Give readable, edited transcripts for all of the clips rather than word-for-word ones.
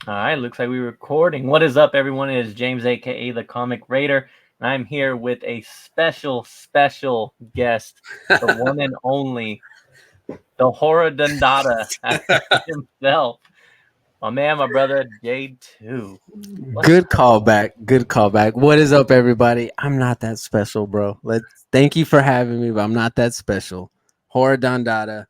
All right, looks like we're recording. What is up, everyone? It is James, aka the Comic Raider, and I'm here with a special guest, the one and only, the horror dundada himself, my man, my brother J2. What's Good up? callback. Good callback. What is up, everybody? I'm not that special, bro. Thank you for having me, but I'm not that special. Horror Dondada.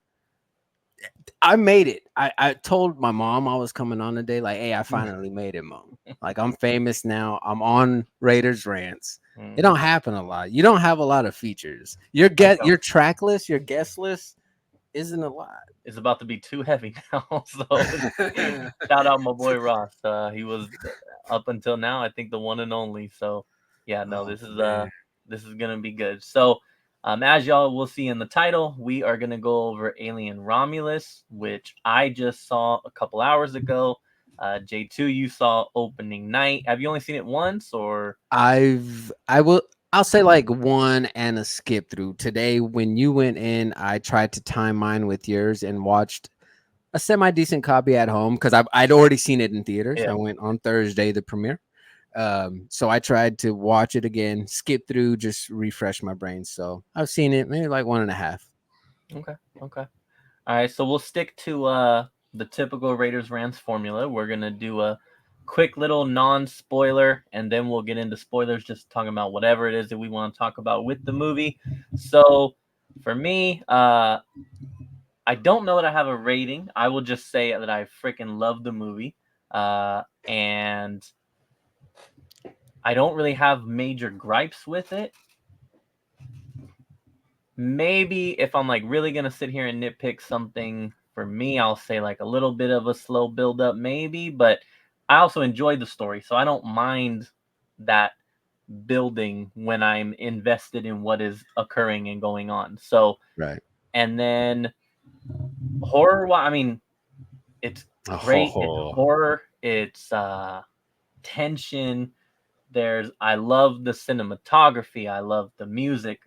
I made it. I told my mom I was coming on today, like, hey, I finally made it, mom. Like, I'm famous now. I'm on Raiders Rants. It don't happen a lot. You don't have a lot of features. I don't. Your track list, your guest list isn't a lot. It's about to be too heavy now. So shout out my boy Ross. He was up until now, I think, the one and only. So yeah, no, Oh man. this is gonna be good. So as y'all will see in the title, we are gonna go over Alien Romulus, which I just saw a couple hours ago. J2, you saw opening night. Have you only seen it once or? I'll say like one and a skip through. Today when you went in, I tried to time mine with yours and watched a semi decent copy at home because I'd already seen it in theaters. Yeah. I went on Thursday, the premiere. So I tried to watch it again, skip through, just refresh my brain. So I've seen it maybe like one and a half. Okay. Okay. All right, so we'll stick to the typical Raiders Rants formula. We're gonna do a quick little non-spoiler, and then we'll get into spoilers, just talking about whatever it is that we want to talk about with the movie. So, for me, I don't know that I have a rating. I will just say that I freaking love the movie, and I don't really have major gripes with it. Maybe if I'm like really gonna sit here and nitpick something for me, I'll say like a little bit of a slow build up, maybe. But I also enjoy the story, so I don't mind that building when I'm invested in what is occurring and going on. So, Right. and then horror. I mean, it's great. It's Oh, horror. It's tension. I love the cinematography. I love the music.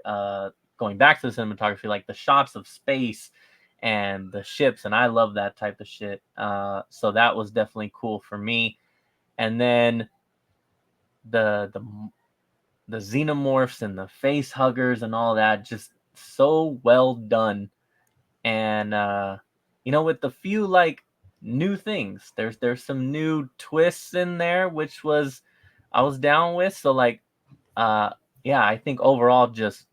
Going back to the cinematography, like the shots of space and the ships, and I love that type of shit. So that was definitely cool for me. And then the the the xenomorphs and the face huggers and all that, just so well done. And with a few like new things, there's some new twists in there, which was I was down with. So like uh yeah, I think overall just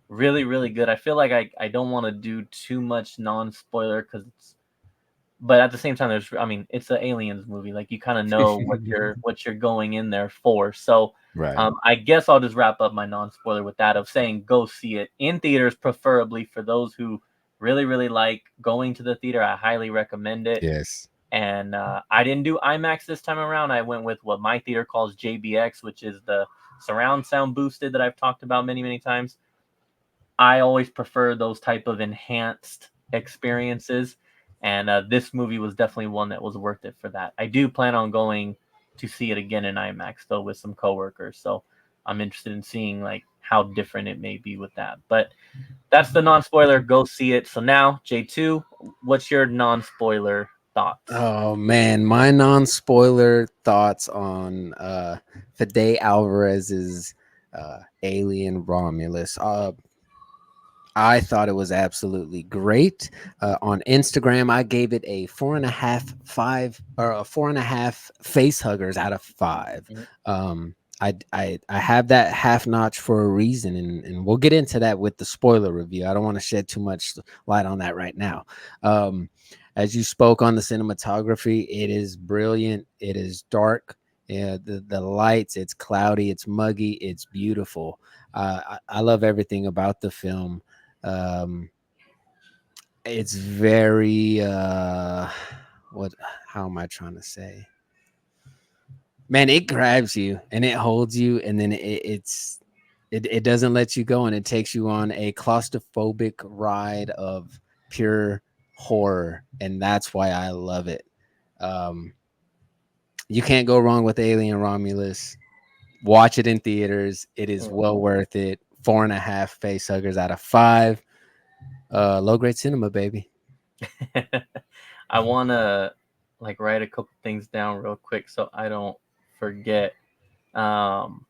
really good. I feel like I don't want to do too much non-spoiler because but at the same time I mean it's an aliens movie, like you kind of know what you're going in there for. So right. I guess I'll just wrap up my non-spoiler with that of saying go see it in theaters, preferably for those who really like going to the theater. I highly recommend it. Yes. And I didn't do IMAX this time around. I went with what my theater calls JBX, which is the surround sound boosted that I've talked about many times. I always prefer those type of enhanced experiences, and this movie was definitely one that was worth it for that. I do plan on going to see it again in IMAX though with some coworkers, so I'm interested in seeing like how different it may be with that. But that's the non-spoiler. Go see it. So now, J2, what's your non-spoiler thoughts? Oh man, my non-spoiler thoughts on Fede Alvarez's Alien Romulus. I thought it was absolutely great. On Instagram, I gave it a 4.5, 5, or a 4.5 face huggers out of 5. Mhm. I have that half notch for a reason, and we'll get into that with the spoiler review. I don't want to shed too much light on that right now. As you spoke on the cinematography, it is brilliant. It is dark. Yeah, the lights. It's cloudy. It's muggy. It's beautiful. I love everything about the film. Um, it's very what? How am I trying to say? Man, it grabs you and it holds you, and then it doesn't let you go, and it takes you on a claustrophobic ride of pure horror, and that's why I love it. Um, you can't go wrong with Alien Romulus. Watch it in theaters. It is well worth it. 4.5 face huggers out of 5. Low grade cinema, baby. I want to like write a couple things down real quick so I don't forget. Um,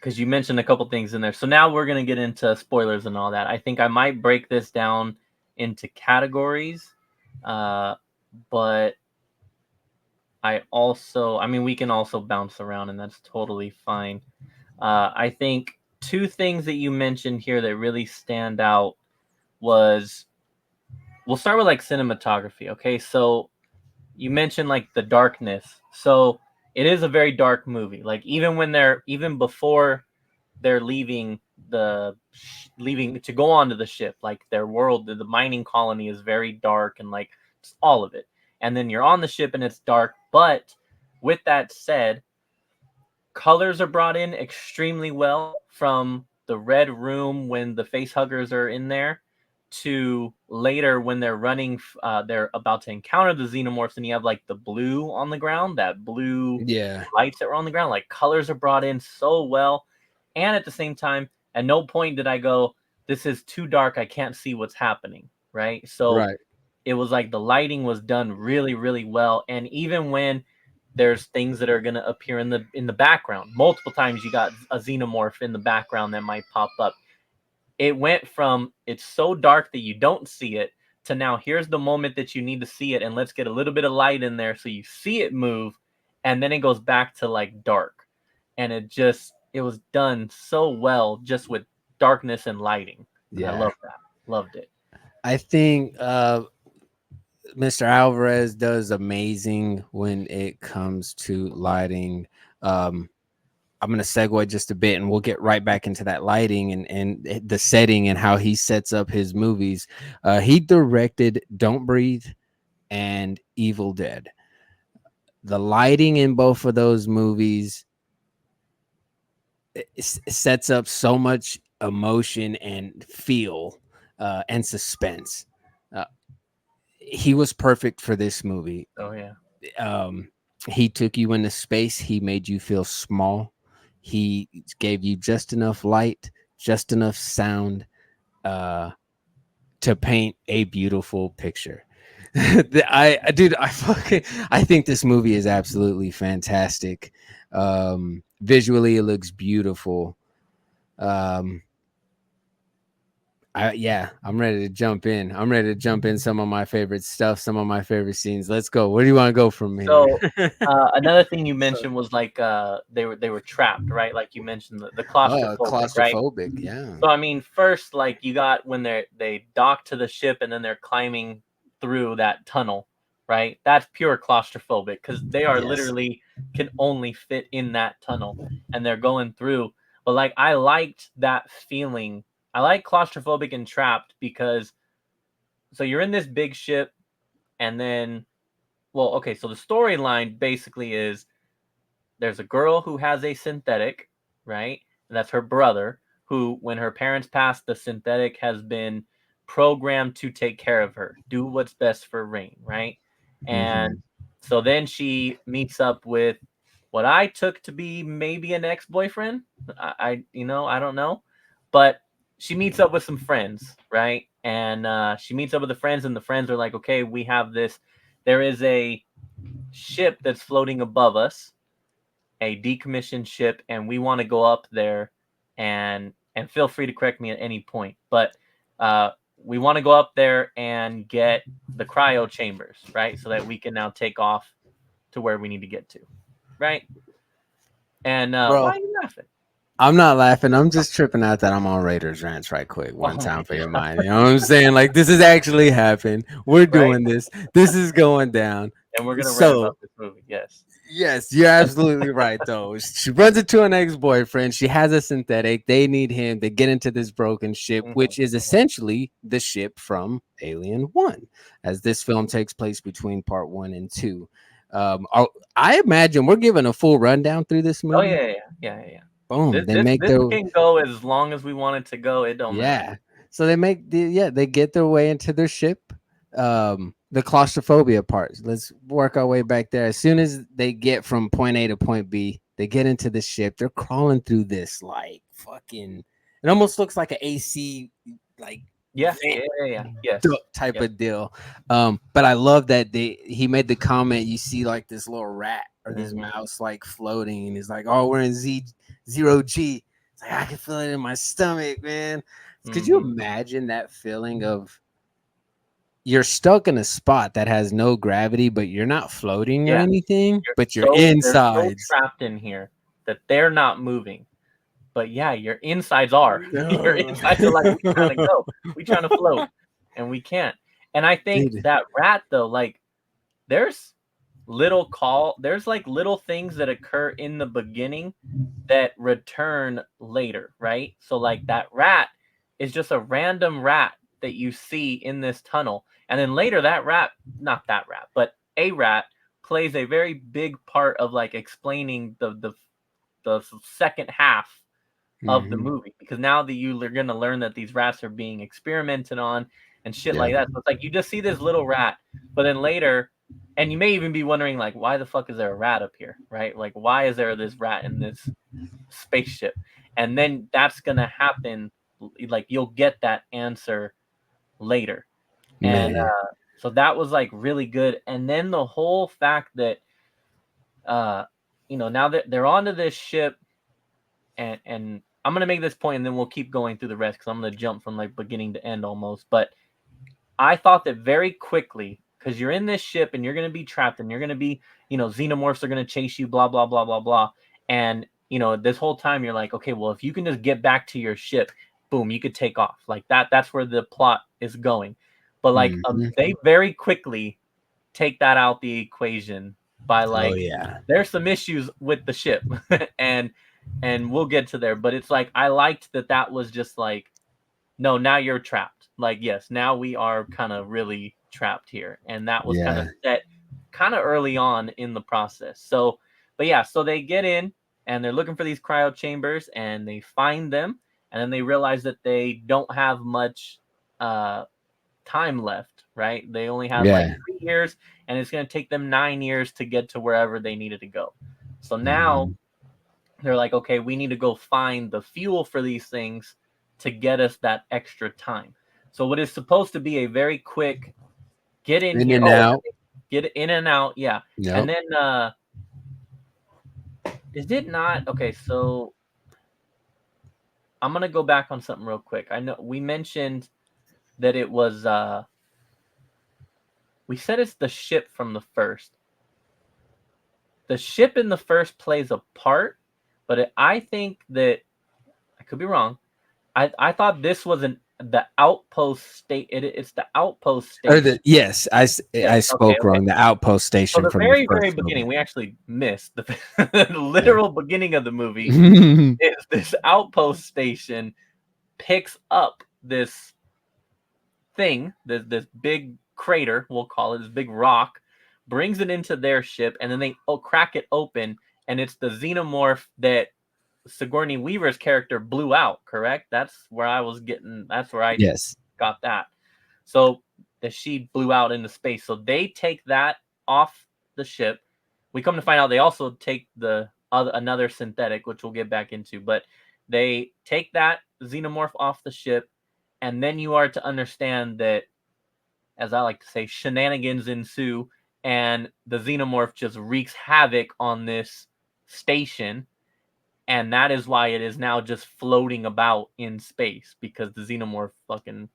because you mentioned a couple things in there. So now we're gonna get into spoilers and all that. I think I might break this down into categories, uh, but I mean, we can also bounce around, and that's totally fine. I think two things that you mentioned here that really stand out was we'll start with like cinematography. Okay, so you mentioned like the darkness. So it is a very dark movie. Like even before they're leaving to go onto the ship, like their world, the mining colony is very dark and like just all of it. And then you're on the ship and it's dark. But with that said, colors are brought in extremely well from the red room when the face huggers are in there to later when they're running they're about to encounter the xenomorphs and you have like the blue on the ground, that blue Yeah. lights that were on the ground, like colors are brought in so well. And at the same time, at no point did I go, this is too dark, I can't see what's happening, right? So Right. it was like the lighting was done really really well. And even when there's things that are going to appear in the background multiple times, you got a xenomorph in the background that might pop up. It went from it's so dark that you don't see it to now here's the moment that you need to see it and let's get a little bit of light in there so you see it move, and then it goes back to like dark. And it was done so well just with darkness and lighting, and I Yeah. love that. Loved it. I think Mr. Alvarez does amazing when it comes to lighting. Um, I'm going to segue just a bit and we'll get right back into that lighting and the setting and how he sets up his movies. He directed Don't Breathe and Evil Dead. The lighting in both of those movies sets up so much emotion and feel and suspense. Uh, he was perfect for this movie. Oh yeah. Um, he took you into space. He made you feel small. He gave you just enough light, just enough sound uh, to paint a beautiful picture. I think this movie is absolutely fantastic. Visually, it looks beautiful. Um, I'm ready to jump in. I'm ready to jump in some of my favorite stuff, some of my favorite scenes. Let's go. Where do you want to go from here? So another thing you So, mentioned was like they were trapped, right? Like you mentioned the claustrophobic, right? claustrophobic. Yeah. So I mean, first like you got when they dock to the ship and then they're climbing through that tunnel, right? That's pure claustrophobic because they are Yes. literally can only fit in that tunnel and they're going through. But like I liked that feeling. I like claustrophobic and trapped because so you're in this big ship and then well, okay, so the storyline basically is there's a girl who has a synthetic, right? And that's her brother, who, when her parents passed, the synthetic has been programmed to take care of her, do what's best for Rain, right? And Hmm. so then she meets up with what I took to be maybe an ex-boyfriend. I don't know, but she meets up with some friends, right? And she meets up with the friends, and the friends are like, "Okay, we have this. There is a ship that's floating above us, a decommissioned ship, and we want to go up there and feel free to correct me at any point, but we want to go up there and get the cryo chambers, right? So that we can now take off to where we need to get to, right? And why Bro, are you laughing? I'm not laughing. I'm just tripping out that I'm on Raiders Rants right quick. One Oh time my for your god, mind. You know what I'm saying? Like, this is actually happened. We're right? doing this. This is going down. And we're gonna rant So, about this movie, yes. yes, you're absolutely right, though. She runs into an ex boyfriend. She has a synthetic. They need him. They get into this broken ship, Hmm. which is Hmm. essentially the ship from Alien 1, as this film takes place between part 1 and 2. I imagine we're giving a full rundown through this Oh movie. yeah, yeah, yeah, yeah, yeah. Boom. This They this make this their can go as long as we want it to go. It don't matter. Yeah. So they get their way into their ship. The claustrophobia part. Let's work our way back there. As soon as they get from point A to point B, they get into the ship. They're crawling through this like fucking it almost looks like an AC like Yeah, yeah, yeah, yeah. Yes. type Yep. of deal. But I love that he made the comment. You see like this little rat or this Mhm. mouse like floating, and he's like, "Oh, we're in zero G." It's like I can feel it in my stomach, man. Could you Mhm. imagine that feeling of you're stuck in a spot that has no gravity, but you're not floating or Yeah. anything, but you're They're so insides. trapped in here that they're not moving. But yeah, your insides are. Your No. insides are like, we trying to go. We trying to float, and we can't. And I think Dude. that rat though, like, there's there's like little things that occur in the beginning that return later, right? So like that rat is just a random rat that you see in this tunnel. And then later that rat, not that rat, but a rat plays a very big part of like explaining the second half of the Mhm. movie, because now that you're gonna learn that these rats are being experimented on and shit Yeah. like that. So it's like you just see this little rat, but then later, and you may even be wondering like, why the fuck is there a rat up here, right? Like, why is there this rat in this spaceship? And then that's gonna happen. Like you'll get that answer later, and Man. so that was like really good. And then the whole fact that uh, now that they're onto this ship, and I'm gonna make this point, and then we'll keep going through the rest because I'm gonna jump from like beginning to end almost. But I thought that very quickly, because you're in this ship and you're gonna be trapped, and you're gonna be, xenomorphs are gonna chase you, blah blah blah blah blah, and this whole time you're like, okay, well, if you can just get back to your ship, boom, you could take off like that. That's where the plot is going. But like, Mhm. they very quickly take that out the equation by Oh like, yeah. there's some issues with the ship, and we'll get to there. But it's like I liked that was just like, no, now you're trapped. Like, yes, now we are kind of really trapped here, and that was kind of Yeah. set kind of early on in the process. So, but yeah, so they get in and they're looking for these cryo chambers, and they find them, and then they realize that they don't have much uh time left, right? They only had like Yeah. 3 years, and it's going to take them 9 years to get to wherever they needed to go. So now Mhm. they're like, okay, we need to go find the fuel for these things to get us that extra time. So what is supposed to be a very quick get in In here, and out. get in and out, yeah. And Yep. then is it not okay? So I'm gonna go back on something real quick. I know we mentioned that it was we said it's the ship from the first. The ship in the first plays a part, but I think that I could be wrong. I thought this was the outpost state. It's the outpost Or station. the yes, Yes. I Okay. spoke Okay. wrong. The outpost So station the from the very very first beginning, movie. we actually missed the Yeah. literal beginning of the movie. Is this outpost station picks up this thing, this big crater, we'll call it, this big rock, brings it into their ship, and then they crack it open, and it's the xenomorph that Sigourney Weaver's character blew out, correct? That's where I was getting, that's where I Yes. got that. So that she blew out into space. So they take that off the ship. We come to find out they also take the other another synthetic, which we'll get back into, but they take that xenomorph off the ship, and then you are to understand that, as I like to say, shenanigans ensue, and the xenomorph just wreaks havoc on this station, and that is why it is now just floating about in space, because the xenomorph fucking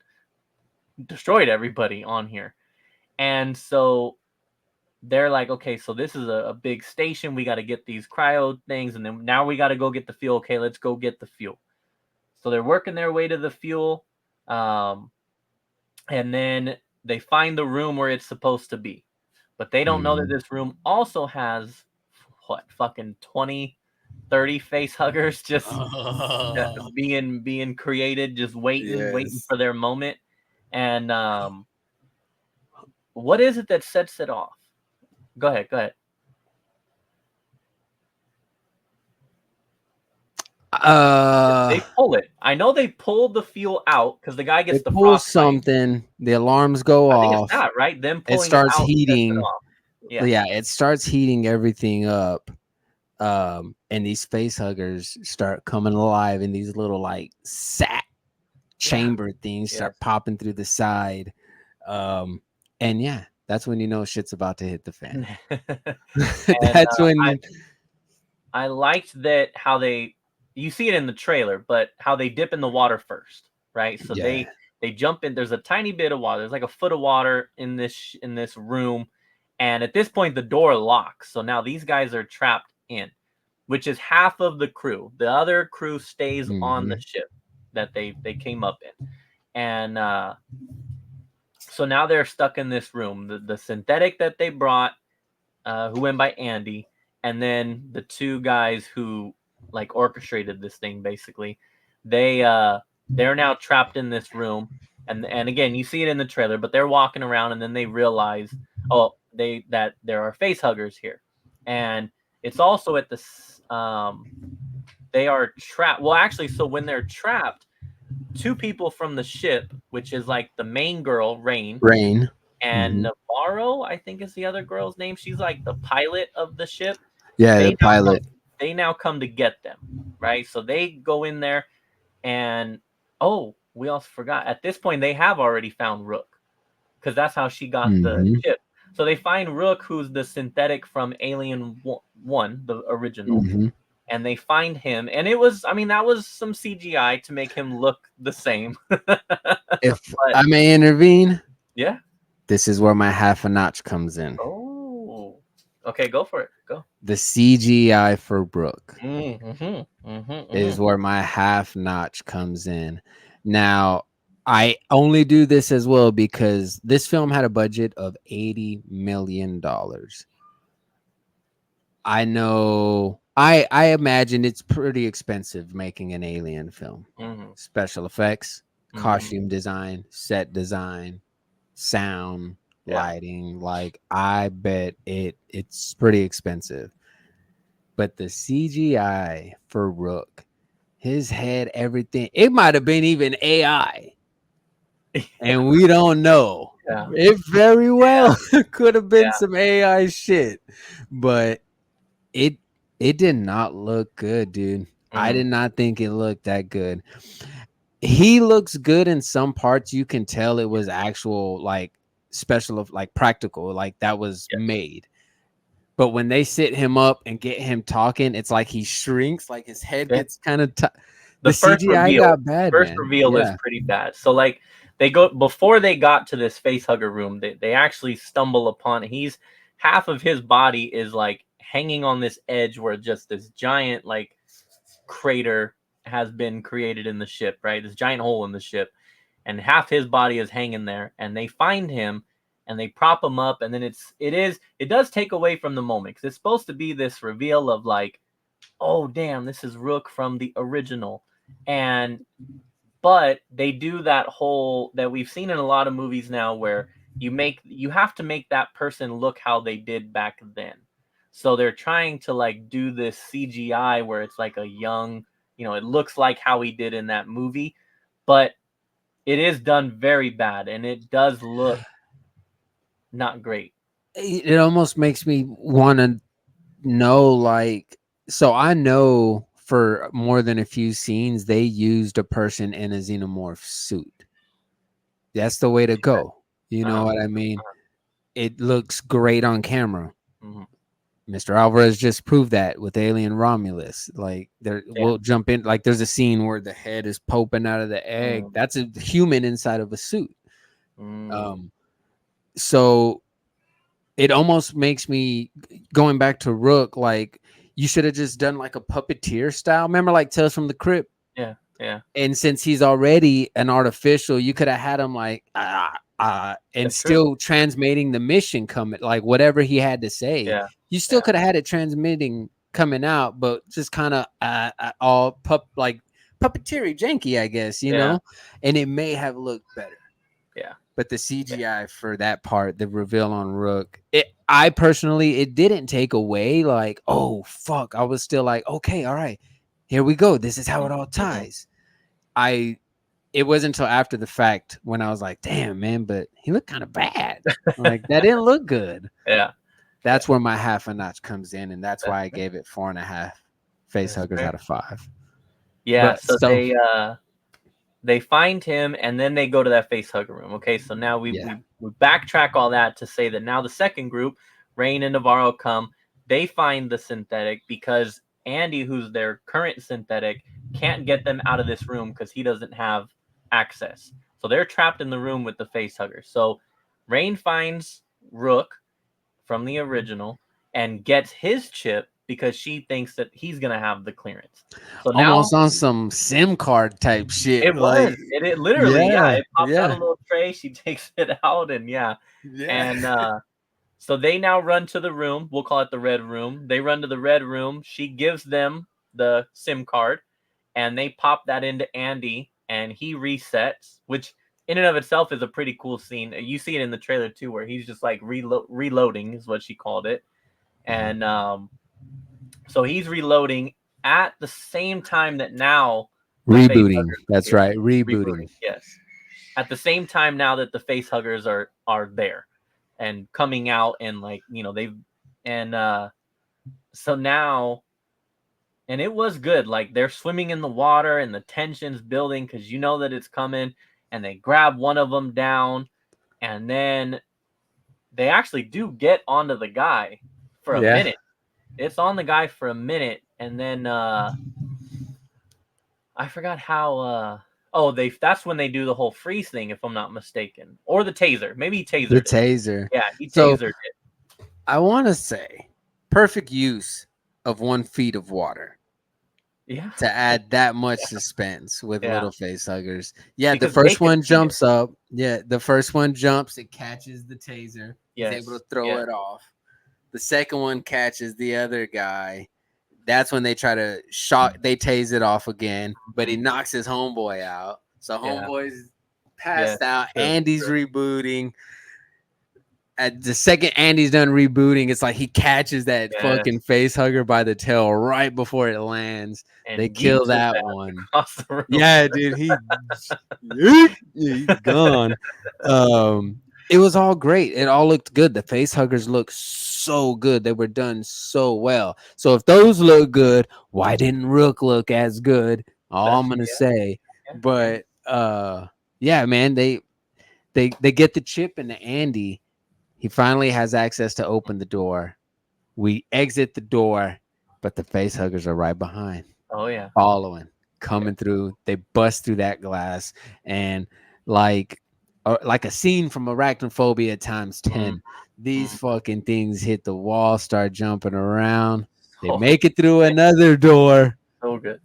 destroyed everybody on here. And so they're like, okay, so this is a big station. We got to get these cryo things, and then now we got to go get the fuel. Okay, let's go get the fuel. So they're working their way to the fuel, um, and then they find the room where it's supposed to be, but they don't know that Mhm. this room also has what, fucking 20, 30 face huggers just Oh, being created, just waiting yes. for their moment. And what is it that sets it off? Go ahead, go ahead. Uh, They pull it. I know they pulled the fuel out because the guy they gets the pull frostbite. something, the alarms go I think it's off, that, right? Them it pulling it starts out sets it heating. off. Yeah. Yeah, it starts heating everything up. And these face huggers start coming alive in these little like sack chamber things Yes. start popping through the side. And yeah, that's when you know shit's about to hit the fan. And That's when I liked that how you see it in the trailer, but how they dip in the water first, right? So yeah. they jump in. There's a tiny bit of water. There's like a foot of water in this room, and at this point the door locks. So now these guys are trapped in, which is half of the crew. The other crew stays on the Mm-hmm. ship that they came up in, and so now they're stuck in this room. The synthetic that they brought, who went by Andy, and then the two guys who like orchestrated this thing. Basically, they're now trapped in this room, and again you see it in the trailer, but they're walking around, and then they realize, that there are face huggers here, and it's also at they are trapped. Well, actually, so when they're trapped, two people from the ship, which is like the main girl, Rain, Rain. and Mm-hmm. Navarro, I think is the other girl's name. She's like the pilot of the ship. Yeah, They the now come, pilot. they now come to get them, right? So they go in there, and we also forgot. At this point, they have already found Rook, because that's how she got the Mm-hmm. ship. So they find Rook, who's the synthetic from Alien One, the original, Mm-hmm. and they find him. And that was some CGI to make him look the same. If But I may intervene, yeah. this is where my half a notch comes in. Oh, okay, go for it. Go. The CGI for Brooke is Mm-hmm. where my half notch comes in. Now, I only do this as well because this film had a budget of $80 million. I know I imagine it's pretty expensive making an alien film. Mm-hmm. Special effects, Mm-hmm. costume design, set design, sound, Yeah. lighting. Like I bet it's pretty expensive. But the CGI for Rook, his head, everything, it might have been even AI. Yeah. And we don't know. Yeah. It very well could have been Yeah. some AI shit. But it it did not look good, dude. I Mm-hmm. did not think it looked that good. He looks good in some parts. You can tell it was actual like special of like practical, like that was Yes. made. But when they sit him up and get him talking, it's like he shrinks, like his head Okay. gets kind of the The first CGI reveal. got bad, First man. reveal is Yeah. pretty bad. So like they go before they got to this face hugger room, they actually stumble upon half of his body is like hanging on this edge where just this giant like crater has been created in the ship, right? This giant hole in the ship, and half his body is hanging there, and they find him and they prop him up, and then it does take away from the moment, because it's supposed to be this reveal of like, oh damn, this is Rook from the original. And but they do that whole that we've seen in a lot of movies now, where you have to make that person look how they did back then. So they're trying to like do this CGI where it's like a young, it looks like how he did in that movie, but it is done very bad, and it does look not great. It almost makes me want to know, like, so I know for more than a few scenes they used a person in a xenomorph suit. That's the way to go. You know Uh-huh. what I mean? It looks great on camera. Mhm. Mr. Alvarez just proved that with Alien Romulus. Like there, Yeah. we'll jump in. Like there's a scene where the head is poking out of the egg. Mm, That's a human inside of a suit. mm, Um, so it almost makes me going back to Rook. Like you should have just done like a puppeteer style. Remember, like Tales from the Crypt. yeah, yeah, And since he's already an artificial, you could have had him like and that's true. still transmitting the mission coming, like whatever he had to say. Yeah, You still yeah, could have had it transmitting coming out, but just kind of all puppeteery janky, I guess, yeah, and it may have looked better. yeah, But the CGI for that part, the reveal on Rook, I personally, it didn't take away like, oh fuck, I was still like, okay, all right, here we go. This is how it all mhm. ties. It wasn't until after the fact when I was like, damn, man, but he looked kind of bad. Like that didn't look good. Yeah, That's where my half a notch comes in, and that's that's why I gave it 4.5 face that's huggers fair. out of 5. Yeah, But so so they find him, and then they go to that face hugger room. Okay, so now we, Yeah. we backtrack all that to say that now the second group, Rain and Navarro, come. They find the synthetic because Andy, who's their current synthetic, can't get them out of this room because he doesn't have access. So they're trapped in the room with the face hugger. So Rain finds Rook from the original and gets his chip because she thinks that he's gonna have the clearance. So now Almost on some SIM card type shit. it was. Like, It literally, yeah, yeah, it pops out a yeah, little tray, she takes it out, and yeah. yeah. And so they now run to the room. We'll call it the red room. They run to the red room. She gives them the SIM card, and they pop that into Andy, and he resets, which in and of itself is a pretty cool scene. You see it in the trailer too, where he's just like reloading, is what she called it. And so he's reloading at the same time that now the face Rebooting. huggers That's appear. right. Rebooting. Rebooting, yes. At the same time now that the face huggers are there and coming out, and like, they've, and so now, and it was good. Like, they're swimming in the water and the tension's building because you know that it's coming, and they grab one of them down, and then they actually do get onto the guy for a Yeah. minute. It's on the guy for a minute, and then I forgot how oh, that's when they do the whole freeze thing, if I'm not mistaken. Or the taser. Maybe he The tasered it. taser. Yeah, he So tasered it. I want to say perfect use of 1 feet of water Yeah. to add that much suspense with Yeah. little face huggers. Yeah, the Because they first can one see it. jumps up. Yeah, the first one jumps, it catches the taser. He's Yes. able to throw Yes. it off. The second one catches the other guy. That's when they try to shot. They tase it off again, but he knocks his homeboy out. So Yeah. homeboy's Yes. passed out. True. Andy's rebooting. At the second Andy's done rebooting, it's like he catches that Yes. fucking face hugger by the tail right before it lands. And They kill yeets his that ass one. across the room. Yeah, dude, he's gone. It was all great. It all looked good. The face huggers looked so good. They were done so well. So if those look good, why didn't Rook look as good? All I'm gonna say. Yeah. But yeah, man, they get the chip into Andy. He finally has access to open the door. We exit the door, but the face huggers are right behind, Oh yeah. following, coming through. They bust through that glass, and like a scene from Arachnophobia times 10. These fucking things hit the wall, start jumping around. They Oh, make it through another door. so good.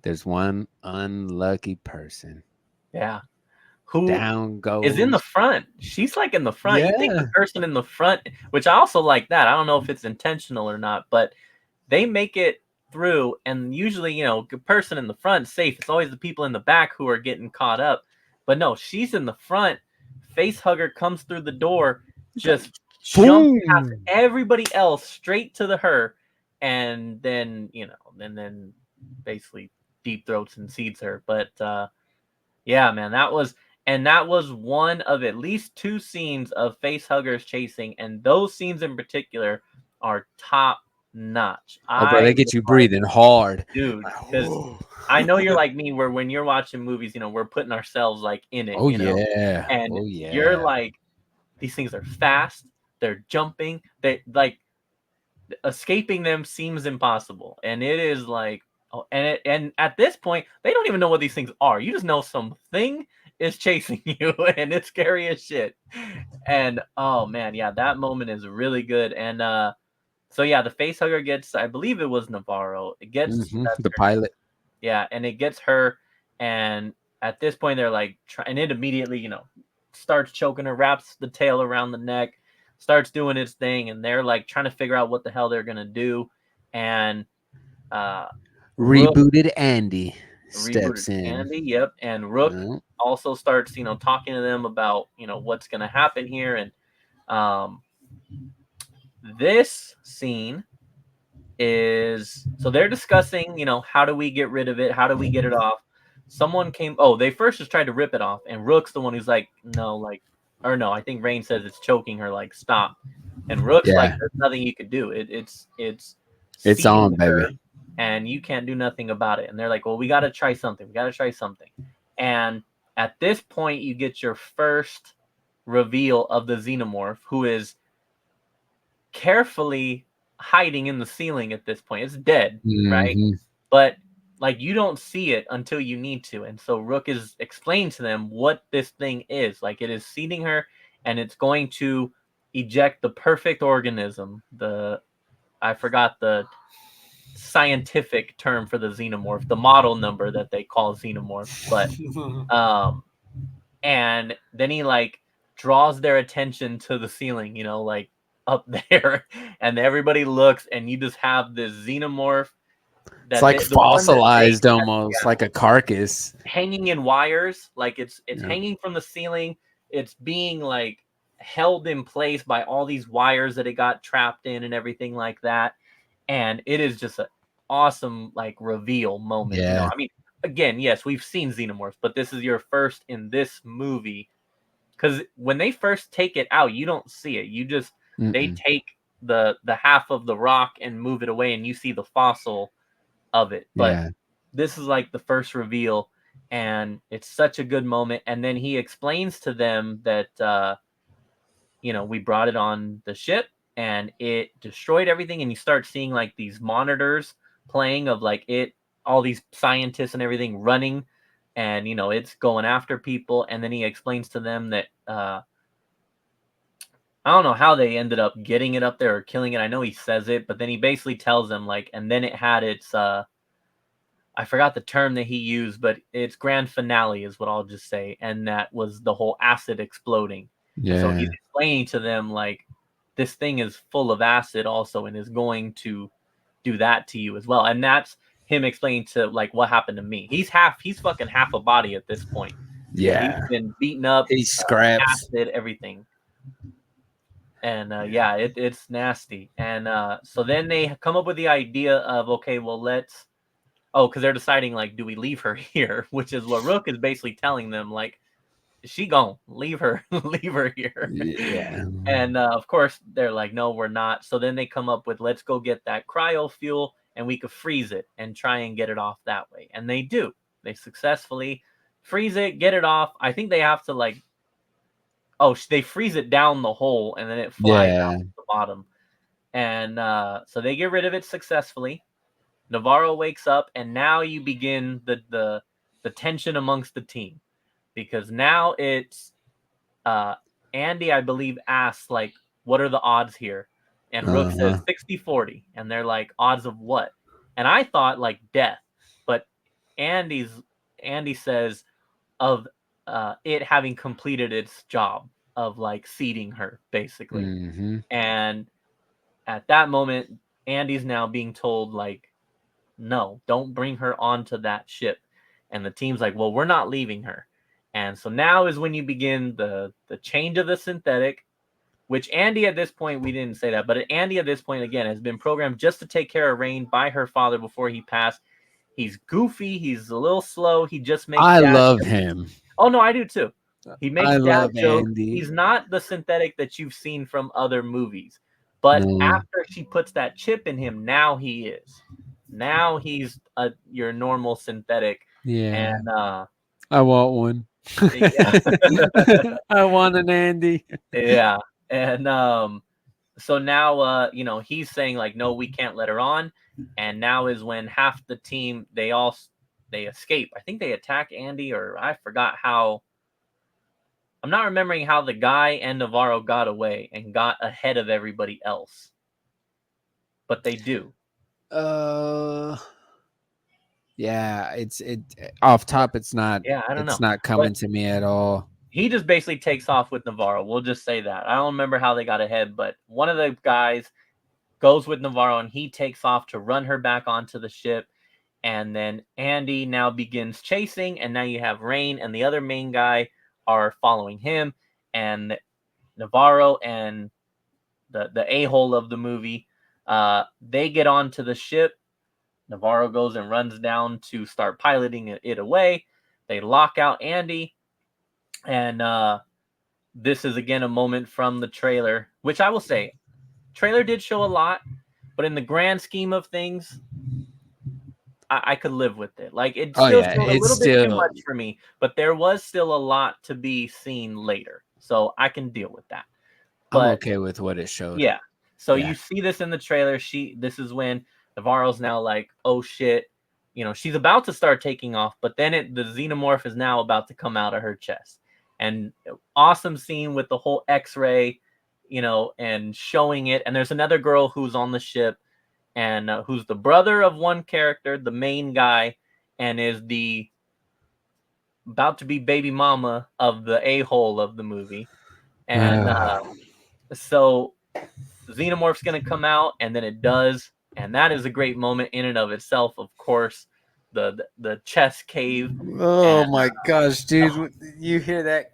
There's one unlucky person. Yeah. Who Down is in the goes. front? She's like in the front. You think Yeah. the person in the front, which I also like that. I don't know if it's intentional or not, but they make it through, and usually, the person in the front safe. It's always the people in the back who are getting caught up. But no, she's in the front. Face hugger comes through the door, just jumps past Boom. everybody else straight to her, and then then basically deep throats and seeds her. But yeah, man, that was one of at least 2 scenes of face huggers chasing, and those scenes in particular are top notch. Oh, bro, I they was get you like, breathing hard. dude, Like, because whoa. I know you're like me, where when you're watching movies, we're putting ourselves like in it, Oh yeah. and Oh you're yeah. like, these things are fast, they're jumping, they like escaping them seems impossible, and it is like, oh, and at this point they don't even know what these things are. You just know something is chasing you, and it's scary as shit. And oh man, yeah, that moment is really good. And so yeah, the face hugger gets, I believe it was Navarro. It gets that's The her name. pilot. Yeah, and it gets her, and at this point they're like, and it immediately, starts choking her, wraps the tail around the neck, starts doing its thing, and they're like trying to figure out what the hell they're gonna do. And Rook Rebooted Andy rebooted steps in. Andy, yep, and Rook No. also starts, talking to them about, what's gonna happen here. And um, this scene is, so they're discussing, how do we get rid of it? How do we get it off? Someone came, oh, they first just tried to rip it off, and Rook's the one who's like, no, like, or no, I think Rain says it's choking her, like, stop. And Rook's like, Yeah. there's nothing you could do. It's It's on, seized her. baby. and you can't do nothing about it. And they're like, well, we got to try something. We got to try something. And at this point, you get your first reveal of the xenomorph, who is carefully hiding in the ceiling at this point. It's dead, right? Mm-hmm. But like you don't see it until you need to. And so Rook is explaining to them what this thing is. Like it is seeding her, and it's going to eject the perfect organism. I forgot the scientific term for the xenomorph, the model number that they call xenomorphs, but and then he like draws their attention to the ceiling, like up there, and everybody looks, and you just have this xenomorph It's that like the one that they fossilized almost, like a carcass. hanging in wires, like it's Yeah. hanging from the ceiling. It's being like held in place by all these wires that it got trapped in and everything like that. And it is just an awesome like reveal moment. Yeah. I mean, again, yes, we've seen xenomorphs, but this is your first in this movie, because when they first take it out, you don't see it. You just they Mm-mm. take the half of the rock and move it away, and you see the fossil of it. But Yeah. this is like the first reveal, and it's such a good moment. And then he explains to them that we brought it on the ship and it destroyed everything, and you start seeing like these monitors playing of like all these scientists and everything running, and it's going after people. And then he explains to them that I don't know how they ended up getting it up there or killing it. I know he says it, but then he basically tells them like, and then it had its I forgot the term that he used, but its grand finale is what I'll just say, and that was the whole acid exploding. And so Yeah. he's explaining to them like this thing is full of acid also, and is going to do that to you as well. And that's him explaining to like what happened to me. He's fucking half a body at this point. He's Yeah. been beaten up, He scraps. acid, everything. And yeah, it's nasty. And so then they come up with the idea of, okay, well, because they're deciding like, do we leave her here? Which is what Rook is basically telling them, like, she gone, leave her, leave her here. Yeah. And of course they're like, no, we're not. So then they come up with, let's go get that cryo fuel and we could freeze it and try and get it off that way. And they do. They successfully freeze it, get it off. I think they have to like, they freeze it down the hole and then it flies out Yeah. to the bottom. And so they get rid of it successfully. Navarro wakes up, and now you begin the tension amongst the team, because now it's Andy, I believe, asks like, what are the odds here? And Rook says Uh-huh. 60-40, and they're like, odds of what? And I thought like death, but Andy says of it having completed its job of like seeding her basically. Mm-hmm. And at that moment, Andy's now being told like, no, don't bring her onto that ship. And the team's like, well, we're not leaving her. And so now is when you begin the change of the synthetic, which Andy at this point, we didn't say that, but Andy at this point, again, has been programmed just to take care of Rain by her father before he passed. He's goofy. He's a little slow. He just makes I dad love jokes. him. Oh, no, I do too. He makes I dad love jokes. Andy. He's not the synthetic that you've seen from other movies. But No. after she puts that chip in him, now he is. Now he's your normal synthetic. Yeah. And I want one. yeah, I want an Andy. yeah. And so now he's saying like, no, we can't let her on. And now is when half the team they escape. I think they attack Andy, or I forgot how. I'm not remembering how the guy and Navarro got away and got ahead of everybody else, but they do. Uh yeah, it off top Yeah, I don't it's know, not but coming to me at all. he just basically takes off with Navarro. We'll just say that. I don't remember how they got ahead, but one of the guys goes with Navarro and he takes off to run her back onto the ship. And then Andy now begins chasing, and now you have Rain and the other main guy are following him, and Navarro and the a-hole of the movie, they get onto the ship. Navarro goes and runs down to start piloting it away. They lock out Andy, and this is again a moment from the trailer, which I will say, trailer did show a lot, but in the grand scheme of things, I could live with it. Like it Oh still yeah, showed a it's little bit too still. much for me, but there was still a lot to be seen later, so I can deal with that. I'm But okay with what it showed. yeah, so Yeah. you see this in the trailer. This is when Navarro's now like, oh shit, she's about to start taking off, but then the xenomorph is now about to come out of her chest, and awesome scene with the whole X-ray, and showing it. And there's another girl who's on the ship, and who's the brother of one character, the main guy, and is the about to be baby mama of the a-hole of the movie. And so Xenomorph's gonna come out, and then it does, and that is a great moment in and of itself. Of course, the chest cave, Oh and my gosh, dude! You hear that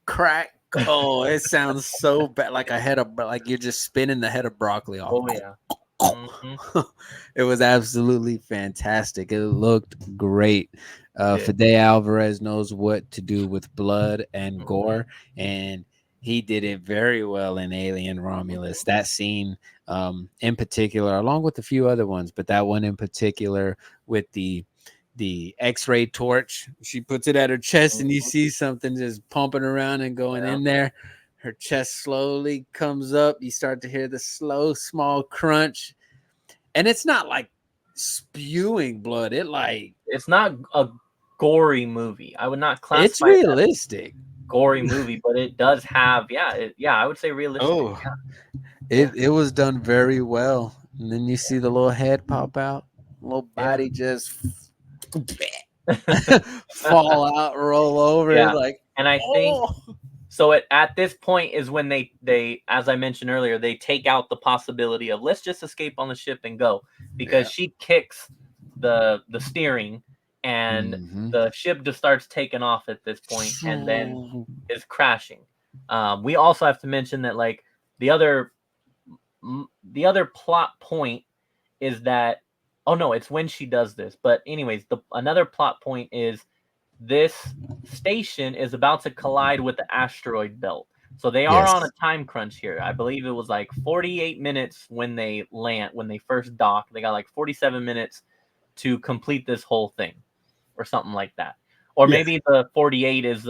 crack? Oh, it sounds so bad. Like a head of, like you're just spinning the head of broccoli off. oh yeah, hmm It was absolutely fantastic. It looked great. it did. Fede Alvarez knows what to do with blood and hmm gore, and he did it very well in Alien Romulus. That scene, in particular, along with a few other ones, but that one in particular with the X-ray torch, she puts it at her chest, and you hmm see something just pumping around and going Yeah, in there. Her chest slowly comes up. You start to hear the slow, small crunch, and it's not like spewing blood. It like it's not a gory movie. I would not it's classify it as realistic. gory movie, but it does have, yeah, I would say realistic. Oh, Yeah, it was done very well. And then you see the little head pop out, little yeah, body just yeah. fall out, roll over, Yeah, like and I think oh so. At this point is when they, as I mentioned earlier, they take out the possibility of let's just escape on the ship and go, because yeah. she kicks the steering, and Mm-hmm. the ship just starts taking off at this point, and then is crashing. We also have to mention that like the other the other plot point is that, oh no, it's when she does this. But anyways, the another plot point is this station is about to collide with the asteroid belt. So they are on a Yes. time crunch here. I believe it was like 48 minutes when they land, when they first dock. They got like 47 minutes to complete this whole thing or something like that. Or Yeah. maybe the 48 is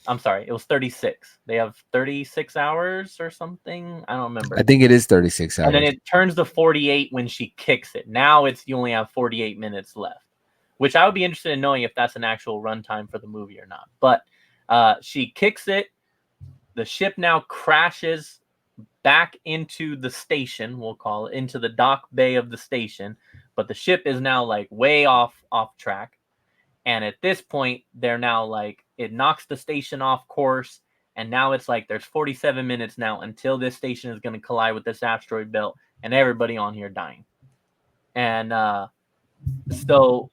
I'm sorry, it was 36. They have 36 hours or something. I don't I remember. think it is 36 And then hours. it turns to 48 when she kicks it. Now you only have 48 minutes left, which I would be interested in knowing if that's an actual runtime for the movie or not. But she kicks it. The ship now crashes back into the station, we'll call it, into the dock bay of the station. But the ship is now like way off track. And at this point, they're now like, it knocks the station off course. And now it's like there's 47 minutes now until this station is going to collide with this asteroid belt, and everybody on here dying. And so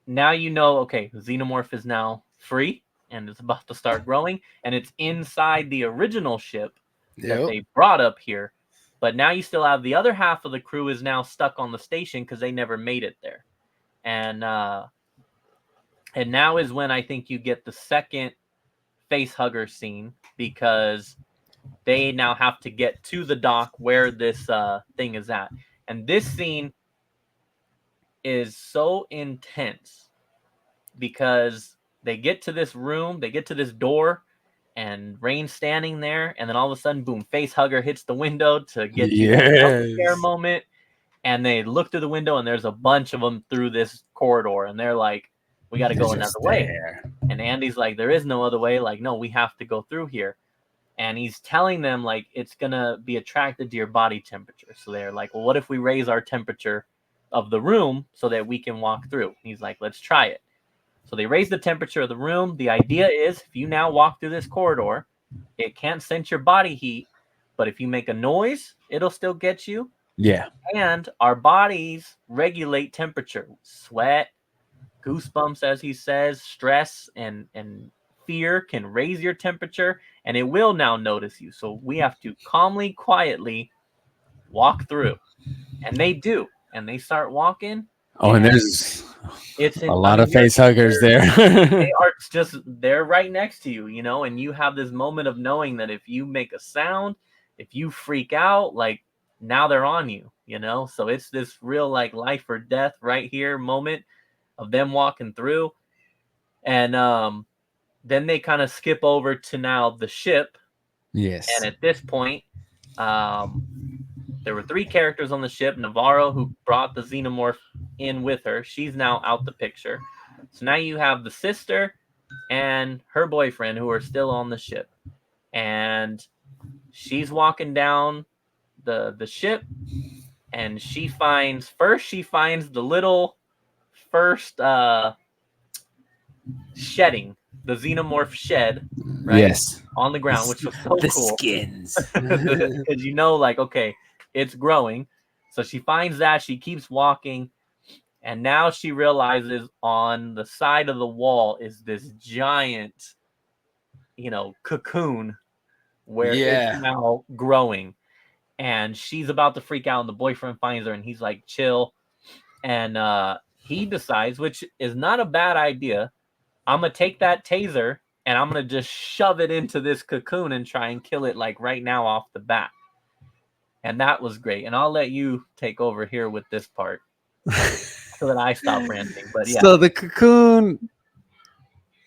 now okay, the xenomorph is now free and it's about to start growing, and it's inside the original ship that Yep. they brought up here. But now you still have the other half of the crew is now stuck on the station because they never made it there. And now is when I think you get the second face hugger scene, because they now have to get to the dock where this thing is at. And this scene is so intense because they get to this room, they get to this door, and Rain's standing there, and then all of a sudden, boom, face hugger hits the window to get you that jump scare Yes. moment. And they look through the window, and there's a bunch of them through this corridor, and they're like, we got to They're go another just way. there. And Andy's like, there is no other way. Like, no, we have to go through here. And he's telling them, like, it's going to be attracted to your body temperature. So they're like, well, what if we raise our temperature of the room so that we can walk through? And he's like, let's try it. So they raise the temperature of the room. The idea is if you now walk through this corridor, it can't sense your body heat, but if you make a noise, it'll still get you. Yeah. And our bodies regulate temperature. Sweat, goosebumps, as he says, stress, and fear can raise your temperature, and it will now notice you. So we have to calmly, quietly walk through. And they do. And they start walking, Oh, and and there's it's a in, I lot mean, of face huggers there. they are just, they're right next to you, and you have this moment of knowing that if you make a sound, if you freak out, like, now they're on you, you know? So it's this real like life or death right here moment of them walking through. And then they kind of skip over to now the ship. Yes. And at this point, um, there were three characters on the ship. Navarro, who brought the xenomorph in with her, she's now out the picture. So now you have the sister and her boyfriend who are still on the ship. And she's walking down the ship, and she finds the little first shedding, the xenomorph shed, right, Yes. on the ground, which was so The cool skins. because you know, like, okay, it's growing. So she finds that, she keeps walking, and now she realizes on the side of the wall is this giant, you know, cocoon where it's Yeah. now growing, and she's about to freak out, and the boyfriend finds her, and he's like, chill, and he decides, which is not a bad idea, I'm gonna take that taser and I'm gonna just shove it into this cocoon and try and kill it like right now off the bat. And that was great. And I'll let you take over here with this part so that I stop ranting. But yeah, So the cocoon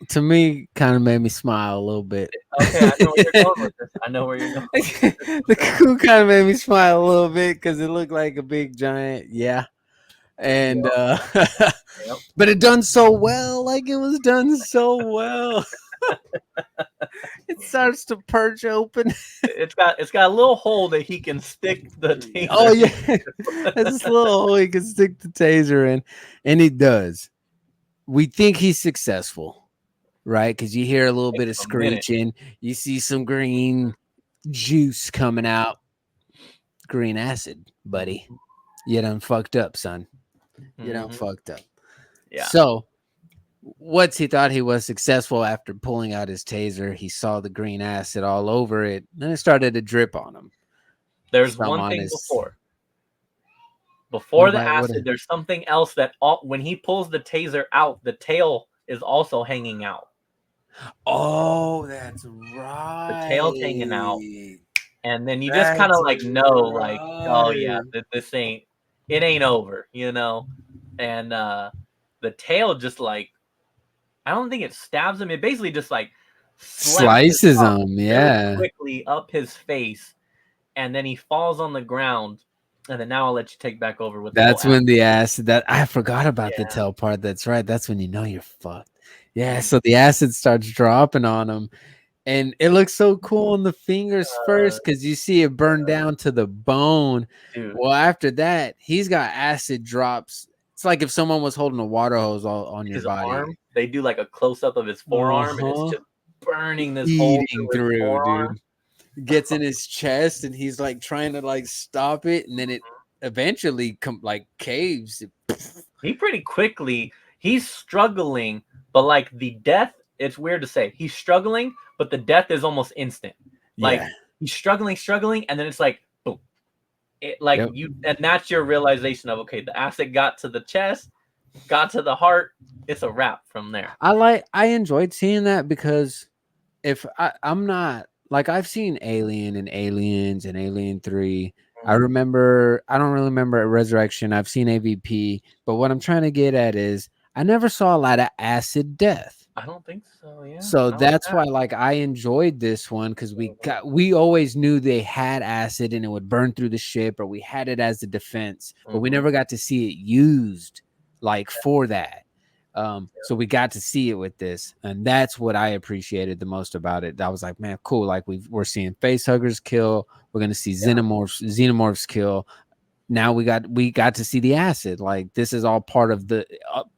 to me kind of made me smile a little bit. okay, I know where you're going with this. I know where you're going with this. The cocoon kind of made me smile a little bit because it looked like a big giant, yeah. And Yep, yep. but it done so well, like it was done so well. It starts to perch open. It's got a little hole that he can stick the taser. Oh yeah, that's this little hole he can stick the taser in, and he does. We think he's successful, right? Because you hear a little bit of A minute. screeching, you see some green juice coming out, green acid, buddy. You done fucked up, son. You done Mhm. fucked up. Yeah. So once he thought he was successful after pulling out his taser, he saw the green acid all over it, and it started to drip on him. There's Some one on thing his. before. What Before the about what? acid, there's something else that when he pulls the taser out, the tail is also hanging out. Oh, that's The tail's hanging out, right. and then you just kind of That's like know, like, oh yeah, right. this ain't, it ain't over, you know. And the tail just like, I don't think it stabs him. It basically just like slaps his Slices tongue him, very yeah. quickly up his face, and then he falls on the ground. And then now I'll let you take back over with the whole That's acid. when the acid that I forgot about the Yeah. tail part. That's right. That's when you know you're fucked. Yeah, Mhm. so the acid starts dropping on him. And it looks so cool on the fingers Uh, first because you see it burn down to the bone. dude, Well, after that, he's got acid drops. It's like if someone was holding a water hose all on your his body. arm, they do like a close up of his forearm, and it's Uh-huh. just burning this hole Eating through his through, forearm. dude. Gets in his chest and he's like trying to like stop it, and then it eventually like caves. He pretty quickly, he's struggling, but like the death, it's weird to say. He's struggling, but the death is almost instant. Like Yeah. he's struggling, and then it's like boom. It like Yep. you, and that's your realization of, okay, the acid got to the chest, got to the heart, it's a wrap from there. I enjoyed seeing that because if I'm not like I've seen Alien and Aliens and Alien 3. I Mhm. remember I don't really remember Resurrection. I've seen AVP, but what I'm trying to get at is I never saw a lot of acid death. I don't think so. Yeah, So not like that's that. why like I enjoyed this one because Mhm. we always knew they had acid and it would burn through the ship, or we had it as a defense, but we Mhm. never got to see it used like for that. So we got to see it with this, and that's what I appreciated the most about it. I was like, man, cool. Like we're seeing face huggers kill. We're gonna see xenomorphs kill. Now we got to see the acid. Like this is all part of the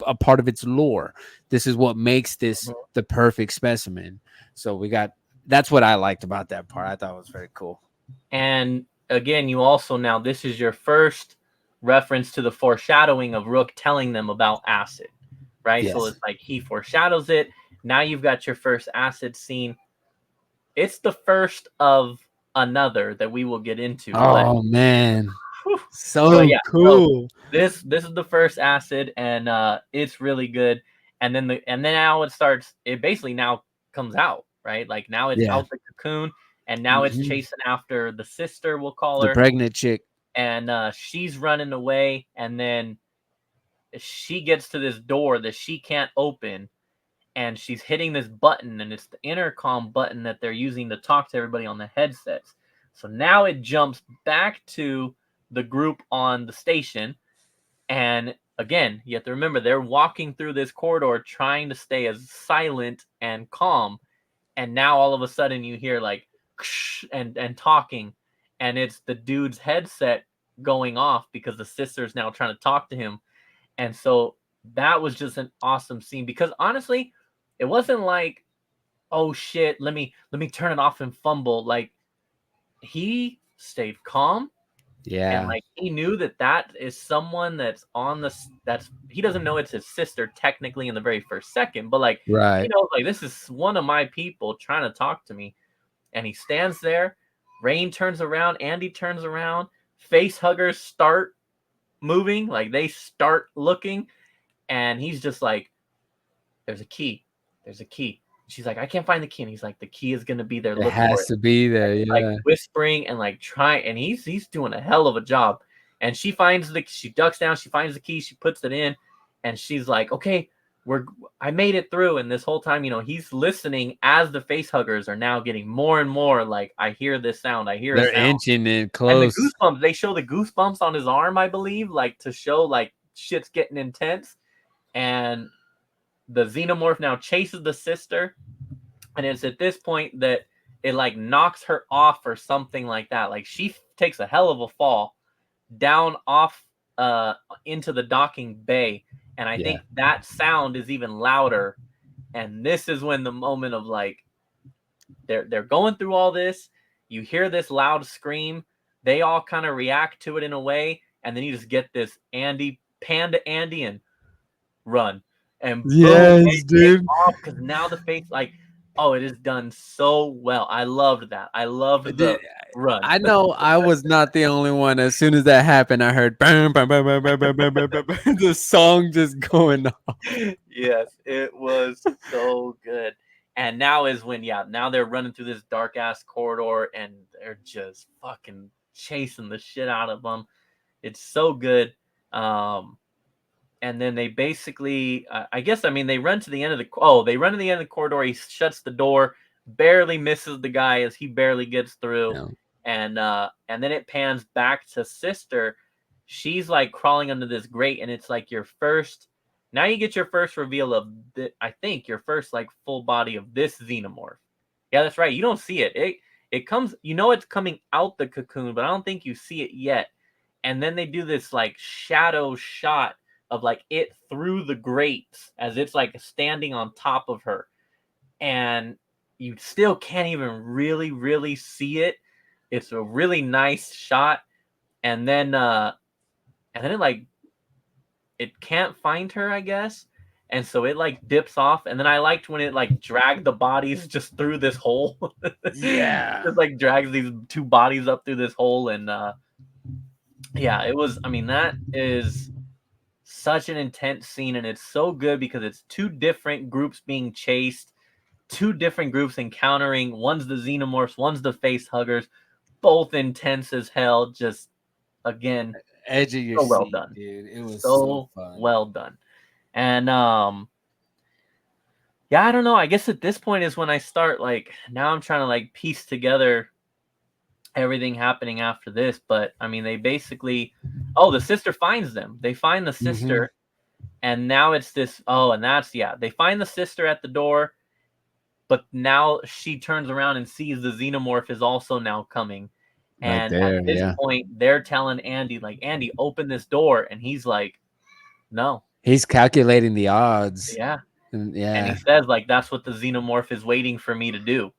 a part of its lore. This is what makes this Mhm. the perfect specimen. So we got that's what I liked about that part. I thought it was very cool. And again, you also, now this is your first reference to the foreshadowing of Rook telling them about acid, right? So Yes. it's like he foreshadows it. Now you've got your first acid scene. It's the first of another that we will get into, but Oh man, whew, but so yeah. So cool. this is the first acid, and it's really good. And then now it starts. It basically now comes out, right? Like now it's Yeah. out the cocoon, and now it's Mhm. chasing after the sister. We'll call The her. pregnant chick. and she's running away, and then she gets to this door that she can't open, and she's hitting this button, and it's the intercom button that they're using to talk to everybody on the headsets. So now it jumps back to the group on the station, and again, you have to remember they're walking through this corridor trying to stay as silent and calm, and now all of a sudden you hear like and talking, and it's the dude's headset going off because the sister's now trying to talk to him. And so that was just an awesome scene, because honestly, it wasn't like, oh shit, let me turn it off and fumble. Like, he stayed calm, and Yeah. like he knew that that is someone that's on the that's he doesn't know it's his sister technically in the very first second, but like he Right. knows like this is one of my people trying to talk to me. And he stands there. Rain turns around, Andy turns around, face huggers start moving, like they start looking, and he's just like, there's a key. There's a key. She's like, I can't find the key. And he's like, the key is gonna be there. It Look for has it. to be And there. he's like Yeah. whispering and like trying, and he's doing a hell of a job. And she ducks down, she finds the key, she puts it in, and she's like, okay, I made it through. And this whole time, he's listening as the face huggers are now getting more and more like, I hear this sound, I hear a They're sound. inching it And the close. goosebumps, they show the goosebumps on his arm, I believe, like to show like shit's getting intense. And the xenomorph now chases the sister, and it's at this point that it like knocks her off or something like that. Like she takes a hell of a fall down off into the docking bay, and I Yeah. think that sound is even louder. And this is when the moment of like, they're going through all this, you hear this loud scream, they all kind of react to it in a way, and then you just get this Panda Andy and run, and boom, they Yes, take dude. off, because now the face, like, oh, it is done so well. I loved that. I loved the Dude, run. I know I was not the only one. As soon as that happened, I heard bam, bam, bam, bam, bam, bam, bam, bam, bam, bam, the song just going off. Yes, it was so good. And now is when, yeah, now they're running through this dark ass corridor, and they're just fucking chasing the shit out of them. It's so good. And then they basically, I guess, I mean, they run to the end of they run to the end of the corridor. He shuts the door, barely misses the guy as he barely gets through. Yeah. And then it pans back to sister. She's like crawling under this grate, and it's like now you get your first reveal of I think your first like full body of this xenomorph. Yeah, that's right. You don't see it. It comes, it's coming out the cocoon, but I don't think you see it yet. And then they do this like shadow shot of like it through the grates as it's like standing on top of her, and you still can't even really see it. It's a really nice shot. And then it like, it can't find her, I guess, and so it like dips off. And then I liked when it like dragged the bodies just through this hole. Yeah. Just like drags these two bodies up through this hole. And yeah, it was, I mean, that is such an intense scene, and it's so good because it's two different groups being chased, two different groups encountering. One's the xenomorphs, one's the face huggers, both intense as hell. Just again, Edge of your so well seat, done. dude. It was so So fun. well done. And yeah, I don't know. I guess at this point is when I start like, now I'm trying to like piece together everything happening after this. But I mean, they basically, the sister finds them. They find the Mhm. sister. And now it's this, and that's, yeah, they find the sister at the door, but now she turns around and sees the xenomorph is also now coming. Right And at there, this yeah. point, they're telling Andy, like, Andy, open this door. And he's like, no. He's calculating the odds. Yeah. And And he yeah. says, like, that's what the xenomorph is waiting for me to do.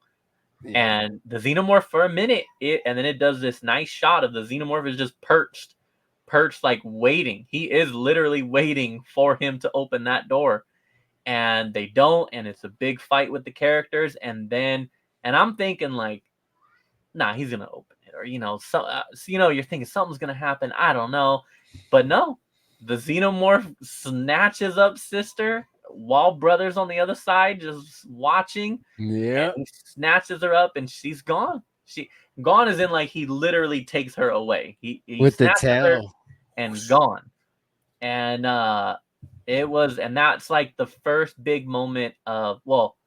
Yeah. And the xenomorph, for a minute, and then it does this nice shot of the xenomorph is just perched, like waiting. He is literally waiting for him to open that door. And they don't, and it's a big fight with the characters. And I'm thinking like, nah, he's gonna open it, or you're thinking something's gonna happen. I don't know, but no, the xenomorph snatches up sister while brother's on the other side just watching, and Yeah. he snatches her up, and she's gone. Gone is in like he literally takes her away. He With the snatches her tail. and gone. And and that's like the first big moment of, well,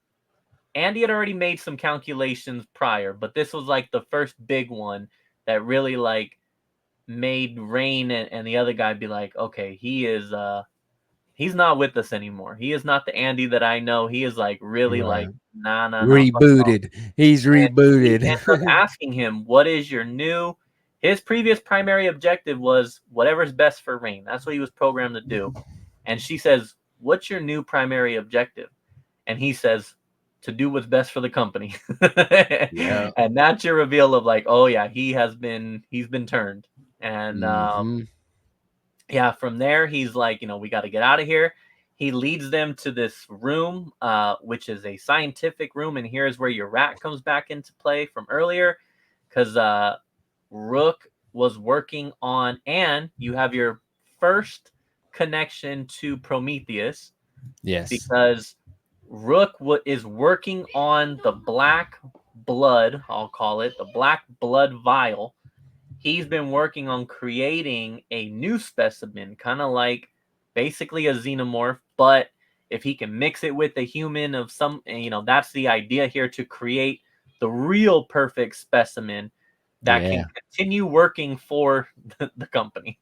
Andy had already made some calculations prior, but this was like the first big one that really like made Rain and the other guy be like, okay, he's not with us anymore. He is not the Andy that I know. He is like really like Right. nah, fuck off. Rebooted. He's And he ends up rebooted. asking him, what is your new, his previous primary objective was whatever's best for Rain. That's what he was programmed to do. And she says, what's your new primary objective? And he says, to do what's best for the company. Yeah. And that's your reveal of like, oh yeah, he's been turned. And Hmm. yeah, from there he's like, we got to get out of here. He leads them to this room, which is a scientific room, and here's where your rat comes back into play from earlier, because Rook was working on, and you have your first connection to Prometheus, Yes. because Rook is working on the black blood, I'll call it the black blood vial. He's been working on creating a new specimen, kind of like basically a xenomorph, but if he can mix it with a human of some, that's the idea here, to create the real perfect specimen that Yeah. can continue working for the company.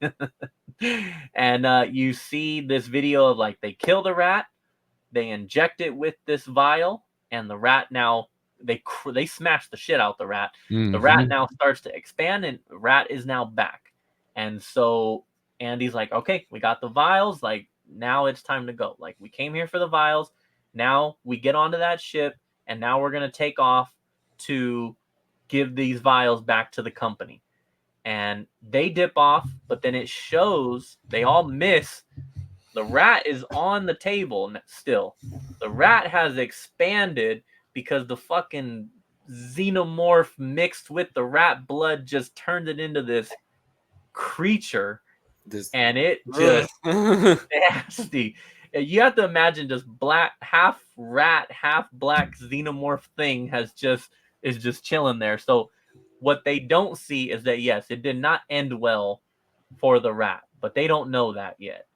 And you see this video of like they kill the rat, they inject it with this vial, and the rat now they smash the shit out the rat. The rat Hmm. now starts to expand, and rat is now back. And so Andy's like, okay, we got the vials. Like now it's time to go. Like we came here for the vials. Now we get onto that ship, and now we're gonna take off to give these vials back to the company. And they dip off, but then it shows they all miss. The rat is on the table still. The rat has expanded because the fucking xenomorph mixed with the rat blood just turned it into this creature, This. and it just nasty. You have to imagine just black, half rat, half black xenomorph thing is just chilling there. So what they don't see is that yes, it did not end well for the rat, but they don't know that yet.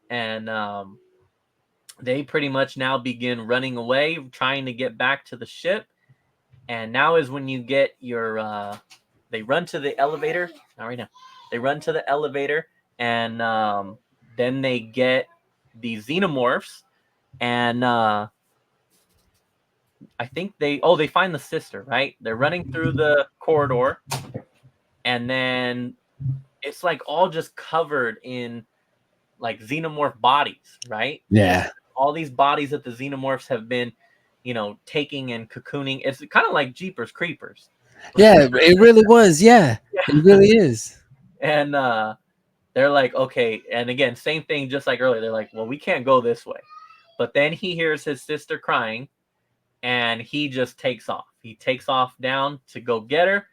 And they pretty much now begin running away, trying to get back to the ship. And now is when you get your they run to the elevator. Not right now. They run to the elevator, and then they get the xenomorphs, and I think they find the sister, right? They're running through the corridor, and then it's like all just covered in like xenomorph bodies, right? Yeah. All these bodies that the xenomorphs have been, taking and cocooning. It's kind of like Jeepers Creepers. Yeah. It really was. Yeah. It Yeah. really is. And they're like, okay. And again, same thing, just like earlier. They're like, well, we can't go this way. But then he hears his sister crying, and he just takes off. He takes off down to go get her,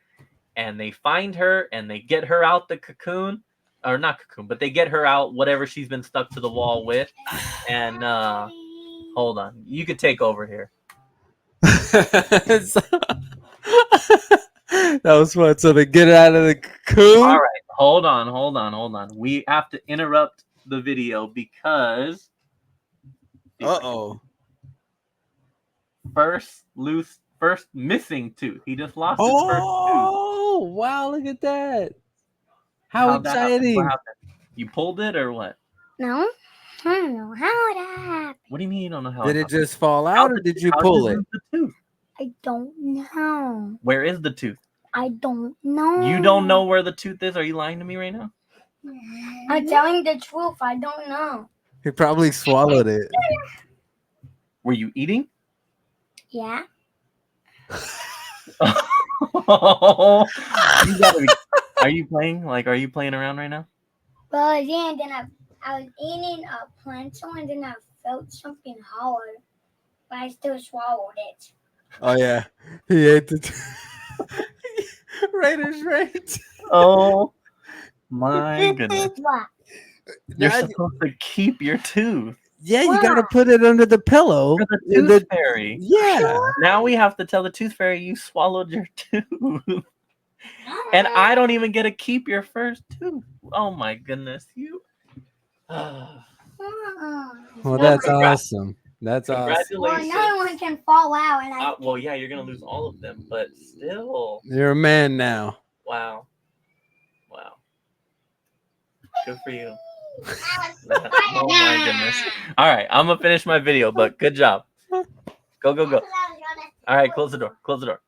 and they find her, and they get her out the cocoon, or not cocoon, but they get her out, whatever she's been stuck to the wall with. And hold on, you could take over here. That was fun. So they get out of the cocoon. All right, hold on. We have to interrupt the video because Uh-oh. first missing tooth. He just lost his first tooth. Oh, wow, look at that. How How'd that happen? What exciting. happened? You pulled it or what? No, I don't know how that happened. What do you mean you don't know how? Did it just fall out or did you pull it? Lose the tooth? I don't know. Where is the tooth? I don't know. You don't know where the tooth is? Are you lying to me right now? I'm telling the truth. I don't know. He probably swallowed it. Were you eating? Yeah. Are you playing? Like, are you playing around right now? Well, yeah, and then I was eating a pencil, and then I felt something hard, but I still swallowed it. Oh, yeah. He ate the Raiders Rants. Oh, my goodness. What? You're supposed to keep your tooth. Yeah, you got to put it under the pillow. For the tooth fairy. Yeah. Now we have to tell the tooth fairy you swallowed your tooth. And I don't even get to keep your first two. Oh my goodness, you. Well, Well, that's congrats. awesome. That's awesome. Well, Congratulations. another one can fall out, and I. Well, yeah, you're gonna lose all of them, but still, You're a man now. wow, wow, good for you. Oh Oh my goodness. All right, I'm gonna finish my video, but good job. Go, go, go. All right, close the door. Close the door.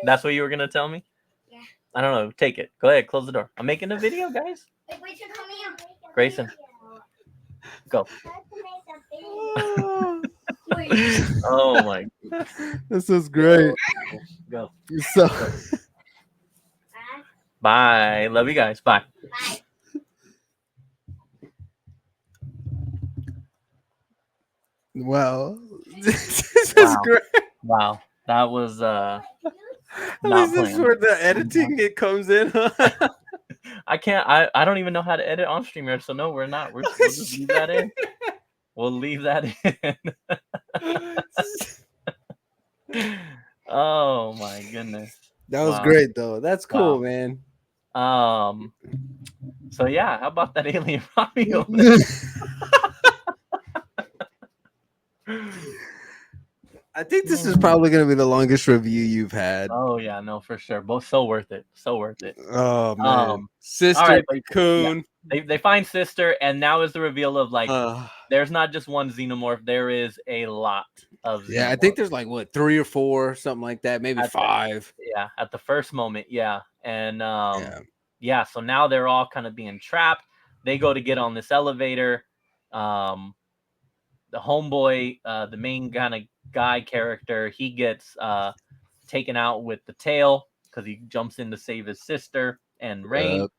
That's what you were gonna tell me? Yeah. I don't know. Take it. Go ahead. Close the door. I'm making a video, guys. Wait, you come here. Grayson, go. Oh my. This is great. Go. So, Bye. Love you guys. Bye. Bye. well, this is Wow. great. Wow. That was Not This is planned. where the editing it comes in. Huh? I can't. I don't even know how to edit on StreamYard. So no, we're not. We'll just leave that in. We'll leave that in. Oh my goodness. That was Wow. great, though. That's cool, Wow. man. So yeah, how about that Alien Romulus? I think this is probably going to be the longest review you've had. Oh yeah, no, for sure. Both so worth it. So worth it. Oh man, Sister all right, but, Coon. They find Sister, and now is the reveal of like Uh, there's not just one xenomorph, there is a lot of xenomorphs. yeah, I think there's like what 3 or 4, something like that, maybe 5. Yeah, at the first moment, yeah. And Yeah. so now they're all kind of being trapped. They go to get on this elevator. The homeboy, the main kind of guy character, he gets taken out with the tail because he jumps in to save his sister and Rain. Yep.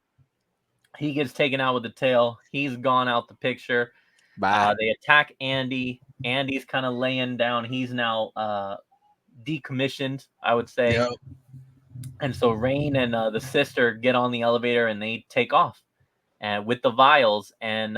He gets taken out with the tail. He's gone out the picture. Bye. They attack Andy. Andy's kind of laying down. He's now decommissioned, I would say. Yep. And so Rain and the sister get on the elevator and they take off, and with the vials. And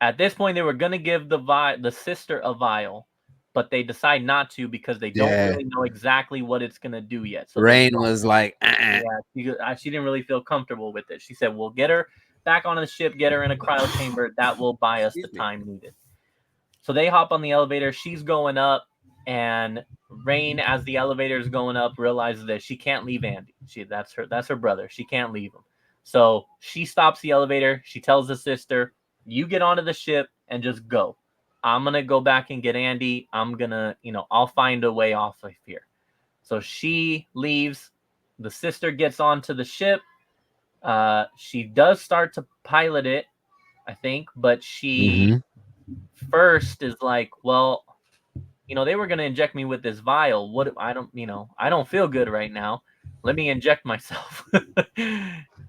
at this point they were gonna give the sister a vial, but they decide not to because they don't really know exactly what it's gonna do yet. So Rain was like, yeah, she didn't really feel comfortable with it. She said, "We'll get her back on the ship, get her in a cryo chamber. That will buy us the time needed." So they hop on the elevator. She's going up, and Rain, as the elevator is going up, realizes that she can't leave Andy. That's her brother. She can't leave him. So she stops the elevator. She tells the sister, "You get onto the ship and just go. I'm gonna go back and get Andy. I'm gonna, I'll find a way off of here." So she leaves. The sister gets onto the ship. She does start to pilot it, I think, but she first is like, "Well, they were gonna inject me with this vial. What? I don't feel good right now. Let me inject myself."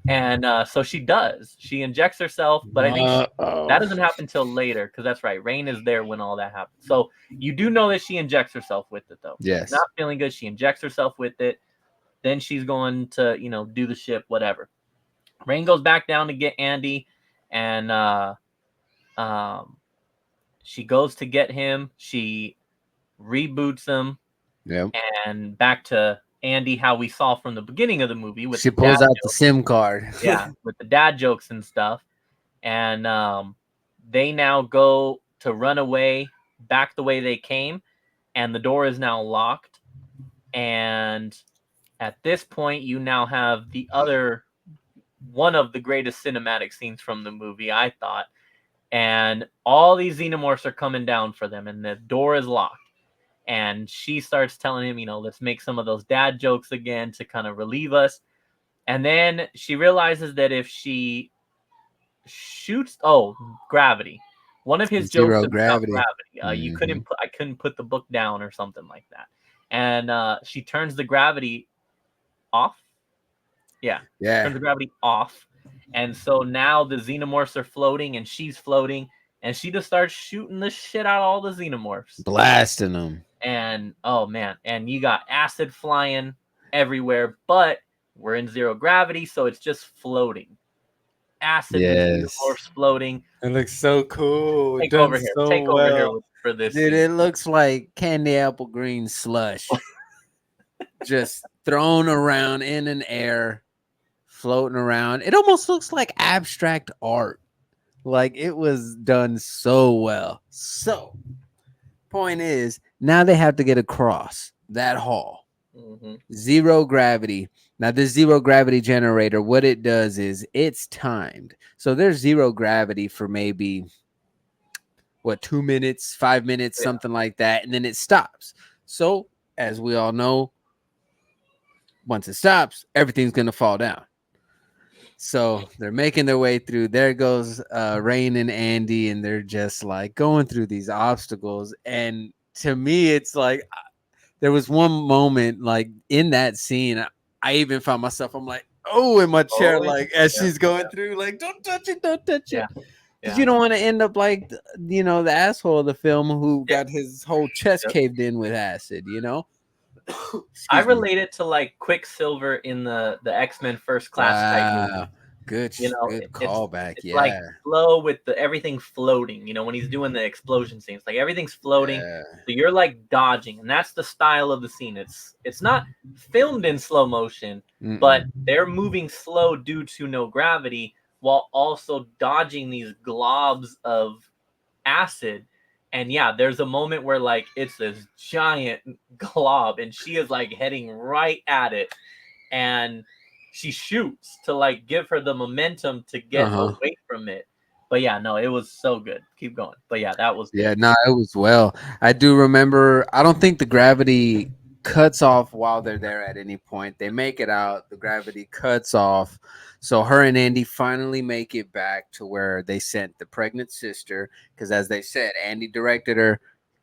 And so she does. She injects herself, but I think that doesn't happen till later because that's right. Rain is there when all that happens. So you do know that she injects herself with it, though. Yes. Not feeling good. She injects herself with it. Then she's going to, do the ship, whatever. Rain goes back down to get Andy, and she goes to get him. She reboots him. Yep. And back to Andy, how we saw from the beginning of the movie. With she pulls out the SIM card. Yeah, with the dad jokes and stuff. And they now go to run away back the way they came, and the door is now locked. And at this point, you now have one of the greatest cinematic scenes from the movie, I thought. And all these xenomorphs are coming down for them, and the door is locked. And she starts telling him, let's make some of those dad jokes again to kind of relieve us. And then she realizes that if she shoots, gravity. One of his jokes is gravity. I couldn't put the book down or something like that. And she turns the gravity off. Yeah. Turns the gravity off. And so now the xenomorphs are floating, and she's floating, and she just starts shooting the shit out of all the xenomorphs, blasting them. And oh man, and you got acid flying everywhere, but we're in zero gravity, so it's just floating. Acid xenomorphs floating. It looks so cool. Take over here for this. Dude, it looks like candy apple green slush. just thrown around in an air, floating around. It almost looks like abstract art. Like it was done so well. So, point is, now they have to get across that hall. Mm-hmm. Zero gravity. Now, this zero gravity generator, what it does is it's timed. So there's zero gravity for maybe 2 minutes, 5 minutes, Yeah. something like that, and then it stops. So, as we all know, once it stops, everything's gonna fall down. So they're making their way through. There goes Rain and Andy, and they're just like going through these obstacles. And to me, it's like there was one moment like in that scene, I even found myself, I'm like, oh, in my chair, Oh, yeah. like as Yeah. she's going through, like, don't touch it, don't touch it. Yeah. Because Yeah. you don't want to end up like, the asshole of the film who Yeah. got his whole chest Yep. caved in with acid, I Excuse me. relate it to like Quicksilver in the X-Men First Class type movie. Wow. Good It's callback. it's like Yeah. flow with the everything floating. When he's doing the explosion scenes, like everything's floating, Yeah. so you're like dodging, and that's the style of the scene. It's not filmed in slow motion, but they're moving slow due to no gravity, while also dodging these globs of acid. And yeah, there's a moment where like it's this giant glob, and she is like heading right at it, and she shoots to like give her the momentum to get away from it. But yeah, no, it was so good. Keep going. But yeah, that was good. Yeah, no, it was well. I do remember. I don't think the gravity cuts off while they're there at any point. They make it out. The gravity cuts off. So her and Andy finally make it back to where they sent the pregnant sister. Because as they said, Andy directed her,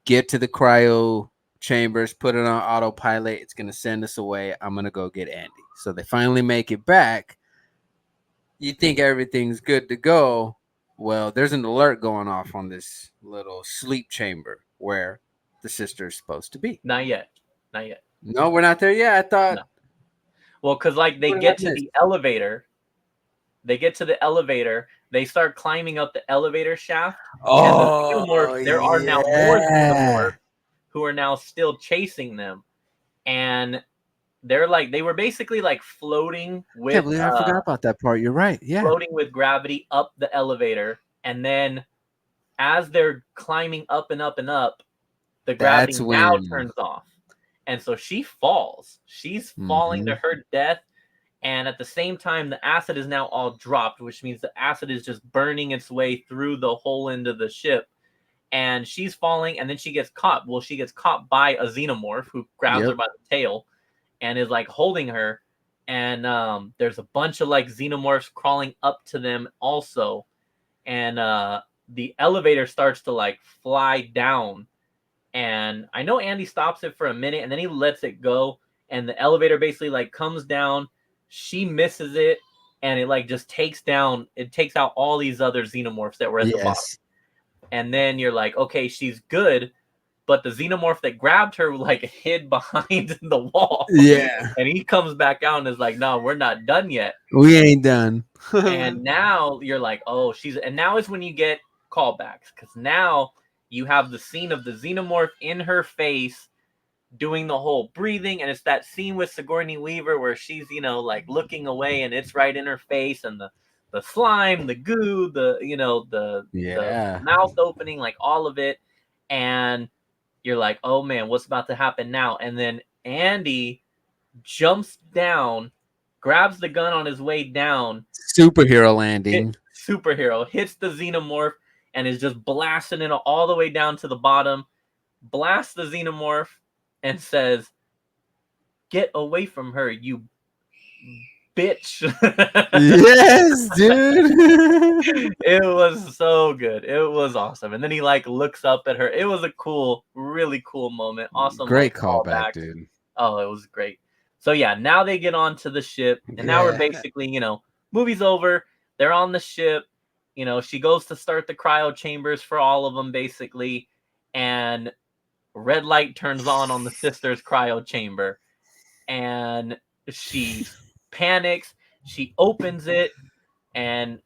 get to the cryo chambers, put it on autopilot. It's going to send us away. I'm going to go get Andy. So they finally make it back. You think everything's good to go. Well, there's an alert going off on this little sleep chamber where the sister is supposed to be. Not yet. Not yet. No, we're not there yet. I thought. No. Well, because like they What did get I to miss? the elevator. They get to the elevator. They start climbing up the elevator shaft. And the xenomorph, there are now more xenomorphs who are now still chasing them. And they're like, they were basically like floating with Can't believe I forgot about that part. You're right. Yeah. floating with gravity up the elevator, and then as they're climbing up and up and up, the gravity That's now when. turns off, and so she falls. She's falling to her death, and at the same time, the acid is now all dropped, which means the acid is just burning its way through the whole end of the ship, and she's falling, and then she gets caught. Well, she gets caught by a xenomorph who grabs her by the tail and is like holding her. And there's a bunch of like xenomorphs crawling up to them also, and the elevator starts to like fly down, and I know Andy stops it for a minute and then he lets it go, and the elevator basically like comes down. She misses it, and it like just takes out all these other xenomorphs that were at the bottom, and then you're like, okay, she's good. But the xenomorph that grabbed her like hid behind the wall. Yeah. And he comes back out and is like, no, we're not done yet. We ain't done. And now you're like, oh, and now is when you get callbacks. Because now you have the scene of the xenomorph in her face doing the whole breathing. And it's that scene with Sigourney Weaver where she's, like looking away and it's right in her face. And the slime, the goo, the mouth opening, like all of it. And you're like, oh man, what's about to happen now? And then Andy jumps down, grabs the gun on his way down. Superhero landing. Superhero hits the xenomorph and is just blasting it all the way down to the bottom. Blasts the xenomorph and says, "Get away from her, you bitch." Yes, dude. It was so good. It was awesome. And then he like looks up at her. It was a cool, really cool moment. Awesome. Great like, callback, dude. Oh, it was great. So yeah, now they get onto the ship, and now we're basically, movie's over. They're on the ship. She goes to start the cryo chambers for all of them, basically, and red light turns on the sister's cryo chamber, and she panics. She opens it, and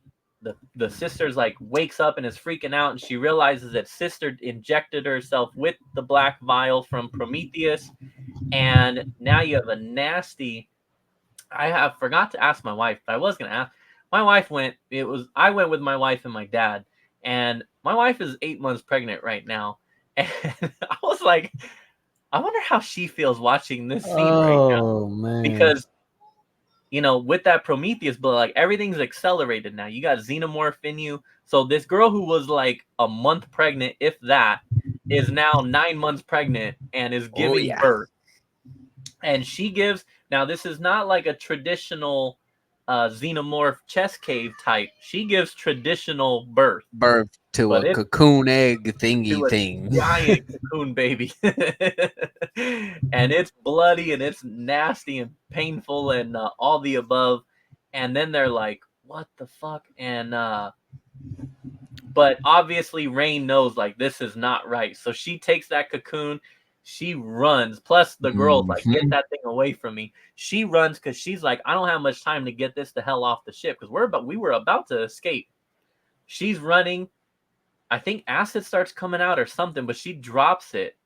the sister's like wakes up and is freaking out, and she realizes that sister injected herself with the black vial from Prometheus, and now you have a nasty. I have forgot to ask my wife, but I was gonna ask. My wife went. I went with my wife and my dad, and my wife is 8 months pregnant right now, and I was like, I wonder how she feels watching this scene right now, Oh man. because with that Prometheus, but like everything's accelerated now. You got xenomorph in you. So this girl who was like a month pregnant, if that, is now 9 months pregnant and is giving birth. And she gives, now this is not like a traditional xenomorph chest cave type. She gives traditional birth. Birth to a cocoon egg thingy thing. Giant cocoon baby. And it's bloody and it's nasty and painful and all the above. And then they're like, what the fuck? And but obviously Rain knows like this is not right. So she takes that cocoon, she runs. Plus the girl's like, get that thing away from me. She runs because she's like, I don't have much time to get this the hell off the ship, because we were about to escape. She's running. I think acid starts coming out or something, but she drops it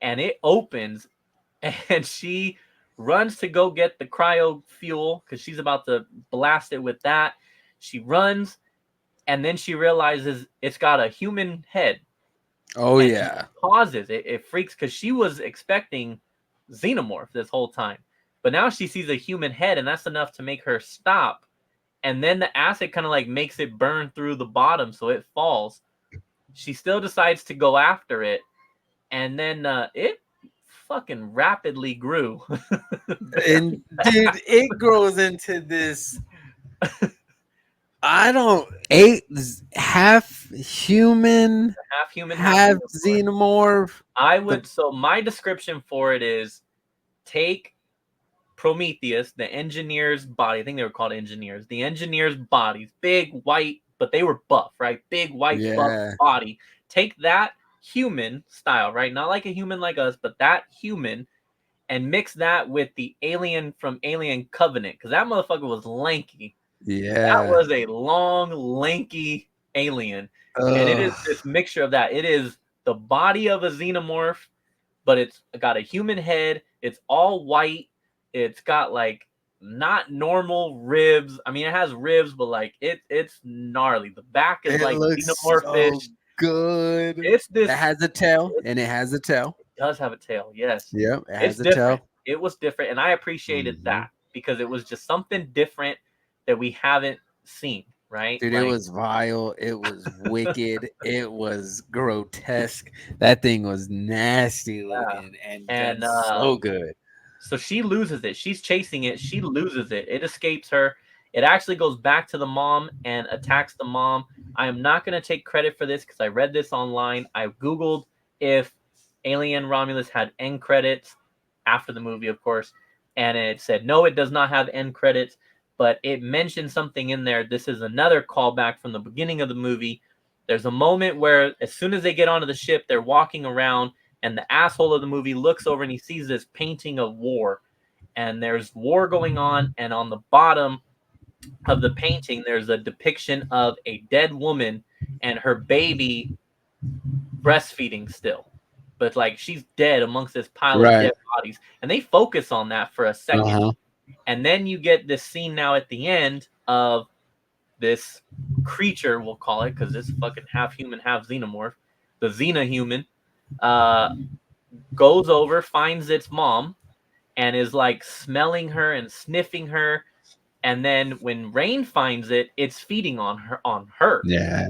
and it opens, and she runs to go get the cryo fuel because she's about to blast it with that. She runs, and then she realizes it's got a human head. Oh, yeah. It pauses. It freaks because she was expecting xenomorph this whole time. But now she sees a human head, and that's enough to make her stop. And then the acid kind of like makes it burn through the bottom, so it falls. She still decides to go after it, and then it fucking rapidly grew. And dude, it grows into this. Half human, half xenomorph. So my description for it is, take Prometheus, the engineer's body. I think they were called engineers. The engineer's bodies, big white, but they were buff, right? Big white buff body. Take that human style, right? Not like a human like us, but that human, and mix that with the alien from Alien Covenant, because that motherfucker was lanky. Yeah, that was a long, lanky alien, and it is this mixture of that. It is the body of a xenomorph, but it's got a human head. It's all white. It's got like not normal ribs. I mean, it has ribs, but like it's gnarly. The back is like xenomorphish. So good. It's this. It has a tail, and it has a tail. It does have a tail. Yes. Yep. It has a different. Tail. It was different, and I appreciated that, because it was just something different that we haven't seen. Right, dude. Like, it was vile. It was wicked. It was grotesque. That thing was nasty looking, and so good. So she loses it. She's chasing it. She loses it. It escapes her. It actually goes back to the mom and attacks the mom. I am not going to take credit for this because I read this online. I Googled if Alien Romulus had end credits after the movie, of course, and it said, no, it does not have end credits, but it mentioned something in there. This is another callback from the beginning of the movie. There's a moment where as soon as they get onto the ship, they're walking around, and the asshole of the movie looks over and he sees this painting of war. And there's war going on. And on the bottom of the painting, there's a depiction of a dead woman and her baby breastfeeding still. But like she's dead amongst this pile of dead bodies. And they focus on that for a second. And then you get this scene now at the end of this creature, we'll call it, because it's fucking half human, half xenomorph. The xenohuman goes over, finds its mom, and is like smelling her and sniffing her. And then when Rain finds it, it's feeding on her. Yeah.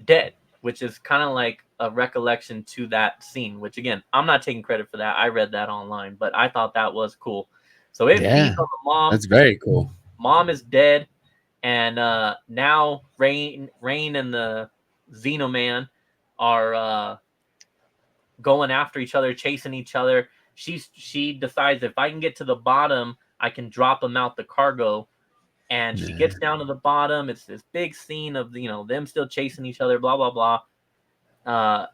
Dead, which is kind of like a recollection to that scene, which again, I'm not taking credit for that. I read that online, but I thought that was cool. So it feeds on the mom. That's very cool. Mom is dead. And now Rain and the Xenoman are going after each other, chasing each other. She decides, if I can get to the bottom, I can drop them out the cargo. And she gets down to the bottom. It's this big scene of them still chasing each other, blah blah blah.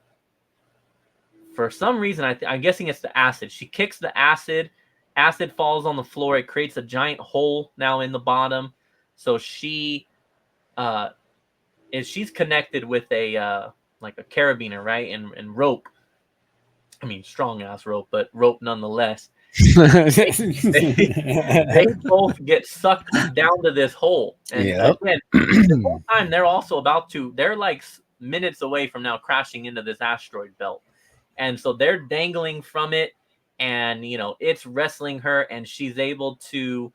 For some reason, I'm guessing it's the acid. She kicks the acid. Acid falls on the floor. It creates a giant hole now in the bottom. So she is she's connected with a like a carabiner, right? And rope. I mean, strong ass rope, but rope nonetheless. They, they both get sucked down to this hole, and Yep. again, the whole time they're also about to. They're like minutes away from now crashing into this asteroid belt, and so they're dangling from it, and it's wrestling her, and she's able to,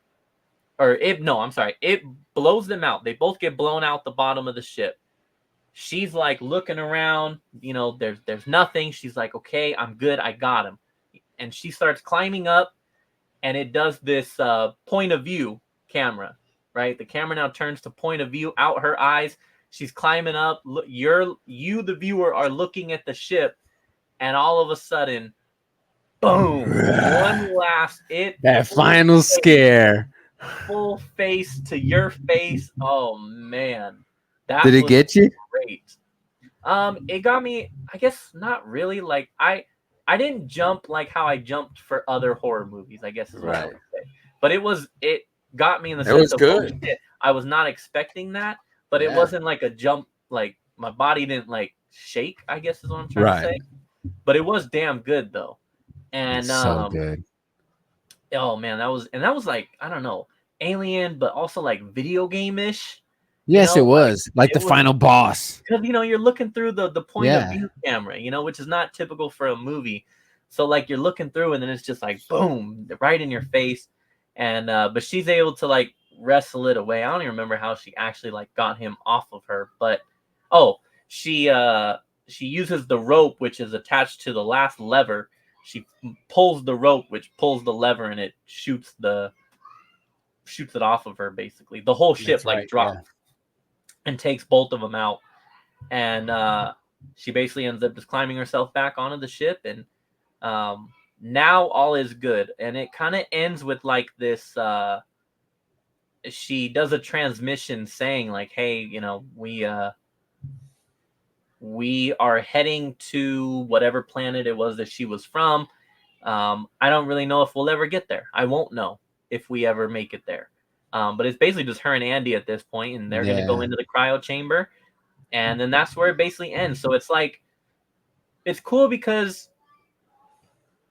or it no, I'm sorry, it blows them out. They both get blown out the bottom of the ship. She's like looking around, there's nothing. She's like, okay, I'm good, I got him, and she starts climbing up, and it does this point of view camera, right? The camera now turns to point of view out her eyes. She's climbing up. Look, you, the viewer, are looking at the ship, and all of a sudden, boom! One last that final scare. full face to your face. Oh man, that Did it was get you? great. It got me. I guess not really. Like I didn't jump like how I jumped for other horror movies, I guess is what I Right. would say. But it got me in the It sense was of good. shit, I was not expecting that, but it Yeah. wasn't like a jump. Like my body didn't like shake, I guess is what I'm trying to Right. say. But it was damn good though. And It's so good. oh man, that was like, I don't know, alien, but also like video game-ish. Yes, it Like was like it the was, final boss. because you're looking through the point of Yeah. view camera, which is not typical for a movie. So like you're looking through, and then it's just like boom, right in your face. And but she's able to like wrestle it away. I don't even remember how she actually like got him off of her, but oh, she uses the rope which is attached to the last lever. She pulls the rope which pulls the lever, and it shoots it off of her. Basically the whole ship That's like right. drops Yeah. and takes both of them out. And she basically ends up just climbing herself back onto the ship, and now all is good. And it kind of ends with like this. She does a transmission saying like, "Hey, we are heading to whatever planet it was that she was from. I don't really know if we'll ever get there. I won't know if we ever make it there." But it's basically just her and Andy at this point, and they're gonna go into the cryo chamber, and then that's where it basically ends. So it's like, it's cool because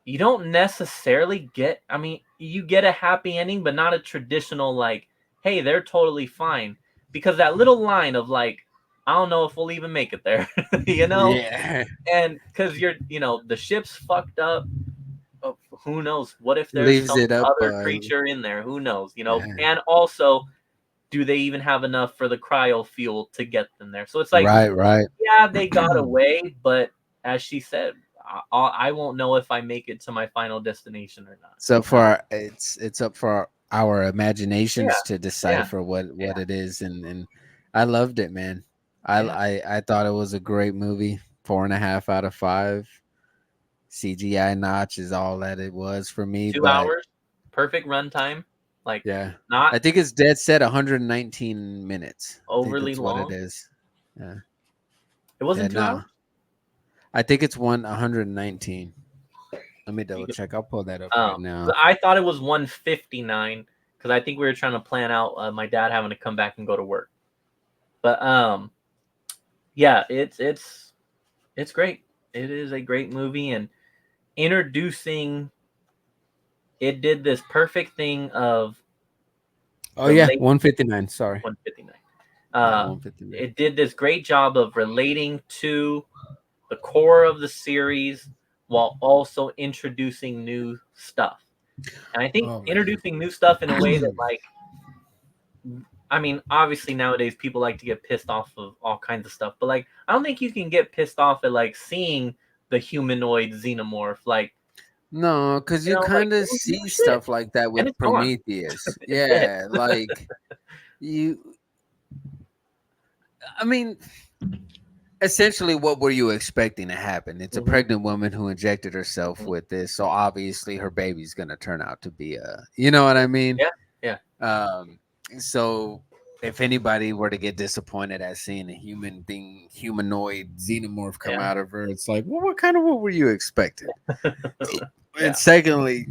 you don't necessarily get, I mean, you get a happy ending, but not a traditional like, hey, they're totally fine. Because that little line of like, I don't know if we'll even make it there, Yeah. and because the ship's fucked up. Who knows? What if there's Leaves some it up. other creature in there? Who knows? Yeah. And also, do they even have enough for the cryo fuel to get them there? So it's like, Right. yeah, they got away, but as she said, I won't know if I make it to my final destination or not. So it's up for our imaginations to decipher what it is, and I loved it, man. I thought it was a great movie. 4.5 out of 5. CGI notch is all that it was for me. 2 hours, perfect runtime. Like, Yeah, not I think it's dead set 119 minutes. overly What long. it is. Yeah, It wasn't 2 hours. I think it's 119. Let me double check. I'll pull that up right now. I thought it was 159 because I think we were trying to plan out my dad having to come back and go to work. But yeah, it's great. It is a great movie, and introducing it did this perfect thing of 159. Sorry, 159. 159. It did this great job of relating to the core of the series while also introducing new stuff. And I think introducing new stuff in a way that, like, I mean, obviously nowadays people like to get pissed off of all kinds of stuff, but like, I don't think you can get pissed off at like seeing the humanoid xenomorph. Like, no, because you kind of see stuff like that with Prometheus. Yeah, like I mean, essentially, what were you expecting to happen? It's a pregnant woman who injected herself with this, so obviously her baby's gonna turn out to be you know what I mean? Yeah. So if anybody were to get disappointed at seeing a humanoid xenomorph come out of her, it's like, well, what were you expecting? And secondly,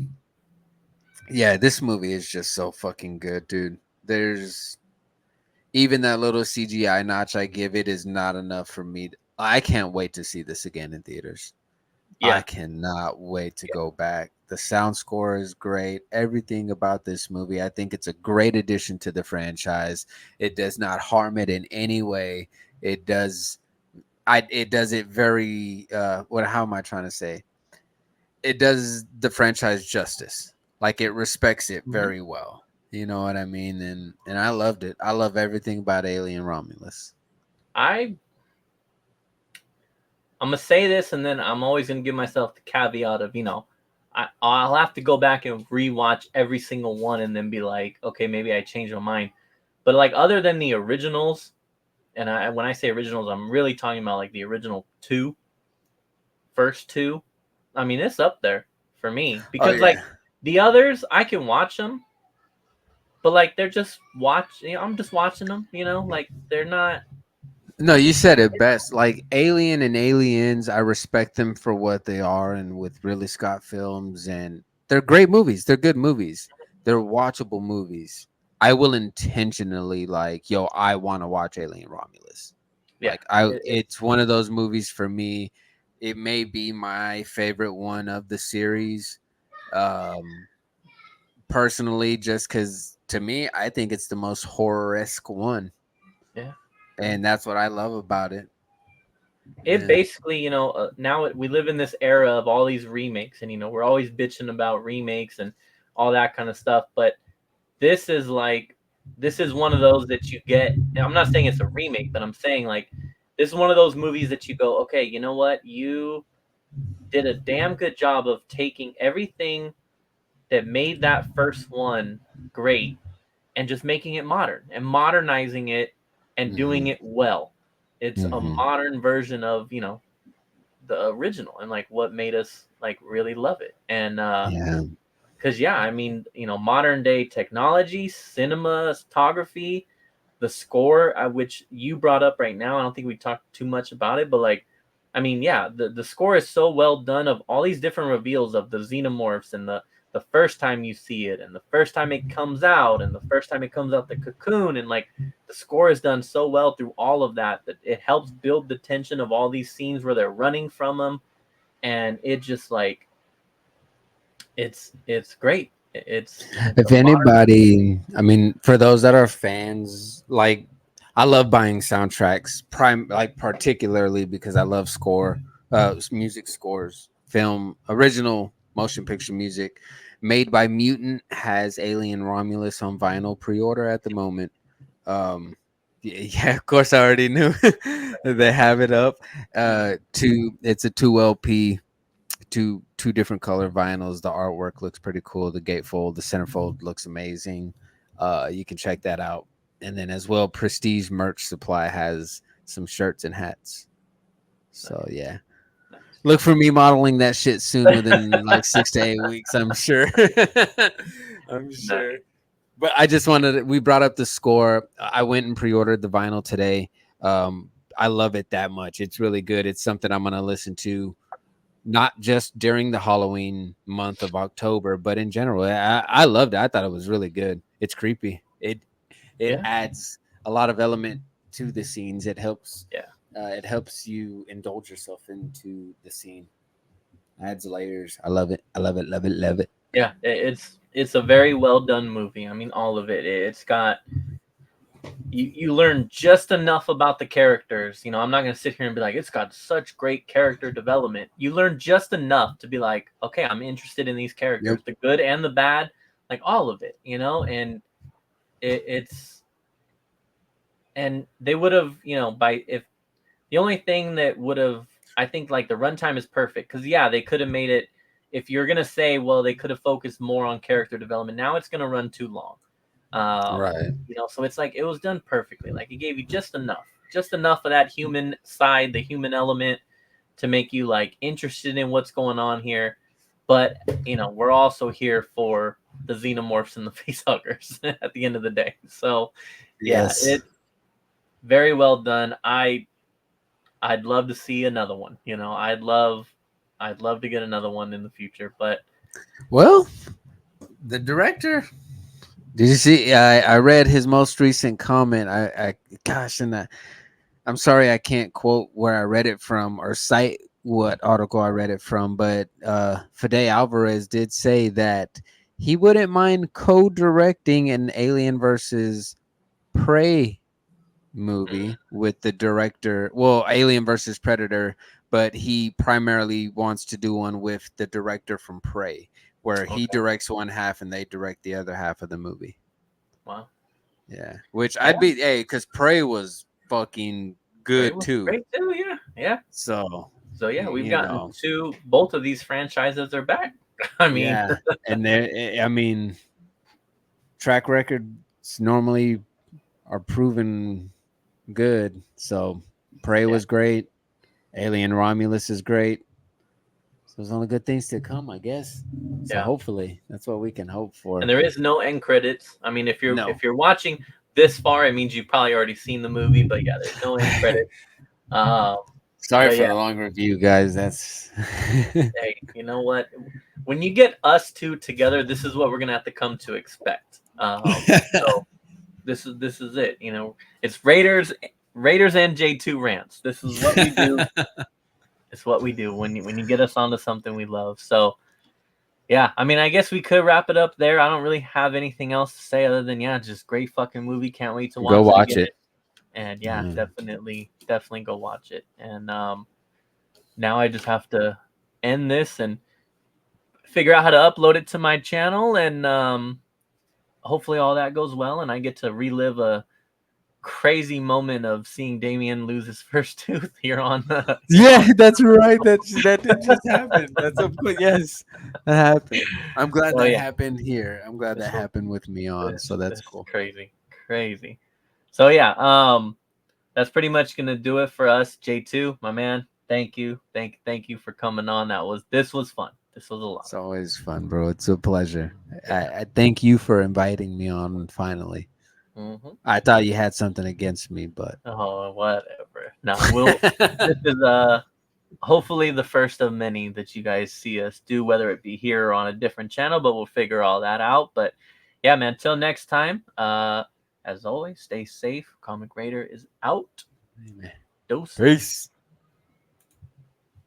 this movie is just so fucking good, dude. even that little CGI notch I give it is not enough for me. I can't wait to see this again in theaters. I Yeah, cannot wait to go back. The sound score is great. Everything about this movie, I think it's a great addition to the franchise. It does not harm it in any way. It does it does it very what how am I trying to say? It does the franchise justice. Like it respects it mhm. very well. You know what I mean? And I loved it. I love everything about Alien Romulus. I I'm gonna say this, and then I'm always gonna give myself the caveat of I'll have to go back and rewatch every single one, and then be like, okay, maybe I changed my mind. But like other than the originals, and when I say originals, I'm really talking about like the original first two. I mean, it's up there for me Oh because like yeah. the others, I can watch them, but like they're just watch. I'm just watching them. Like they're not. No, you said it best. Like Alien and Aliens, I respect them for what they are and with Ridley Scott films and they're great movies. They're good movies. They're watchable movies. I will intentionally like, yo, I want to watch Alien Romulus. Yeah, It's one of those movies for me. It may be my favorite one of the series. Um Personally, just cuz to me, I think it's the most horror-esque one. yeah. And that's what I love about it. It Yeah. basically, now we live in this era of all these remakes, and we're always bitching about remakes and all that kind of stuff. But this is like, this is one of those that you get. And I'm not saying it's a remake, but I'm saying like, this is one of those movies that you go, okay, you know what? You did a damn good job of taking everything that made that first one great and just making it modern and modernizing it and doing Mhm. it well. It's a Mhm. modern version of, the original and like what made us like really love it. And Yeah. because yeah, I mean, modern day technology, cinematography, the score, which you brought up right now. I don't think we talked too much about it, but like, I mean, yeah, the score is so well done of all these different reveals of the xenomorphs and the first time you see it and the first time it comes out and the first time it comes out the cocoon, and like the score is done so well through all of that that it helps build the tension of all these scenes where they're running from them, and it just like it's great. It's If a modern. anybody, I mean, for those that are fans, like I love buying soundtracks, prime like particularly because I love music scores, film, original motion picture music made by Mutant has Alien Romulus on vinyl pre-order at the moment. Yeah, of course I already knew. They have it up. It's a 2 LP, two different color vinyls. The artwork looks pretty cool. The gatefold, the centerfold looks amazing. You can check that out. And then as well, Prestige Merch Supply has some shirts and hats. So Nice, yeah, nice. look for me modeling that shit soon within like 6 to 8 weeks. I'm sure. I'm sure. Nice. But I just wanted we brought up the score. I went and pre-ordered the vinyl today. I love it that much. It's really good. It's something I'm gonna listen to not just during the Halloween month of October, but in general. I loved it. I thought it was really good. It's creepy. It Yeah, adds a lot of element to the scenes. yeah. It helps you indulge yourself into the scene. Adds layers. I love it. I love it. Love it. Love it. Yeah, it's a very well done movie. I mean, all of it. It's got, you learn just enough about the characters. I'm not gonna sit here and be like, it's got such great character development. You learn just enough to be like, okay, I'm interested in these Yep. characters, the good and the bad, like all of it. And it's, and they would have, by if the only thing that would have, I think, like the runtime is perfect because yeah, they could have made it. If you're gonna say, well, they could have focused more on character development, now it's gonna run too long. Right. So it's like it was done perfectly. Like it gave you just enough of that human side, the human element, to make you like interested in what's going on here. But we're also here for the xenomorphs and the facehuggers at the end of the day. So yeah, Yes. it's very well done. I'd love to see another one. I'd love to get another one in the future. But Well, the director Did you see? I read his most recent comment. Gosh, I'm sorry I can't quote where I read it from or cite what article I read it from, but Fede Alvarez did say that he wouldn't mind co-directing an Alien versus Prey movie with the director. Well, Alien versus Predator, but he primarily wants to do one with the director from Prey, where he Okay. directs one half and they direct the other half of the movie. Wow. Yeah, which Yeah. I'd be because Prey was fucking Prey good was too. great too. Yeah. Yeah. So So yeah, we've you gotten know, both of these franchises are back. I mean, yeah, and I mean, track records normally are proven good. So Prey yeah, was great. Alien Romulus is great. So there's only good things to come, I guess. So yeah. hopefully that's what we can hope And for. there is no end credits. I mean, No. if you're watching this far, it means you've probably already seen the movie. But yeah, there's no end credits. Um, Sorry but for yeah, the long review, guys. That's hey, you know what? When you get us two together, this is what we're gonna have to come to expect. So this is it. You know, it's Raiders and J2 rants. This is what we do. It's what we do when you get us onto something we love. So yeah, I mean, I guess we could wrap it up there. I don't really have anything else to say other than yeah, just great fucking movie. Can't wait to Go watch it watch again. it. And yeah, Yeah. definitely go watch it. And now I just have to end this and figure out how to upload it to my channel, and hopefully all that goes well, and I get to relive a crazy moment of seeing Damien lose his first tooth here on the. Yeah, that's right. That did just happen. That's of course. Yes, that happened. I'm glad Oh that yeah, happened here. I'm glad this that was happened with me on. So this that's is cool. crazy. So yeah, that's pretty much gonna do it for us. J2, my man, thank you, thank you for coming on. This was fun. This was a lot It's of fun. always fun, bro. It's a pleasure. Yeah. I thank you for inviting me on finally. Mm-hmm. I thought you had something against me, but Oh, whatever. No, this is hopefully the first of many that you guys see us do, whether it be here or on a different channel, but we'll figure all that out. But yeah, man, till next time, as always, stay safe. Comic Raider is out. Amen. Doses. Peace.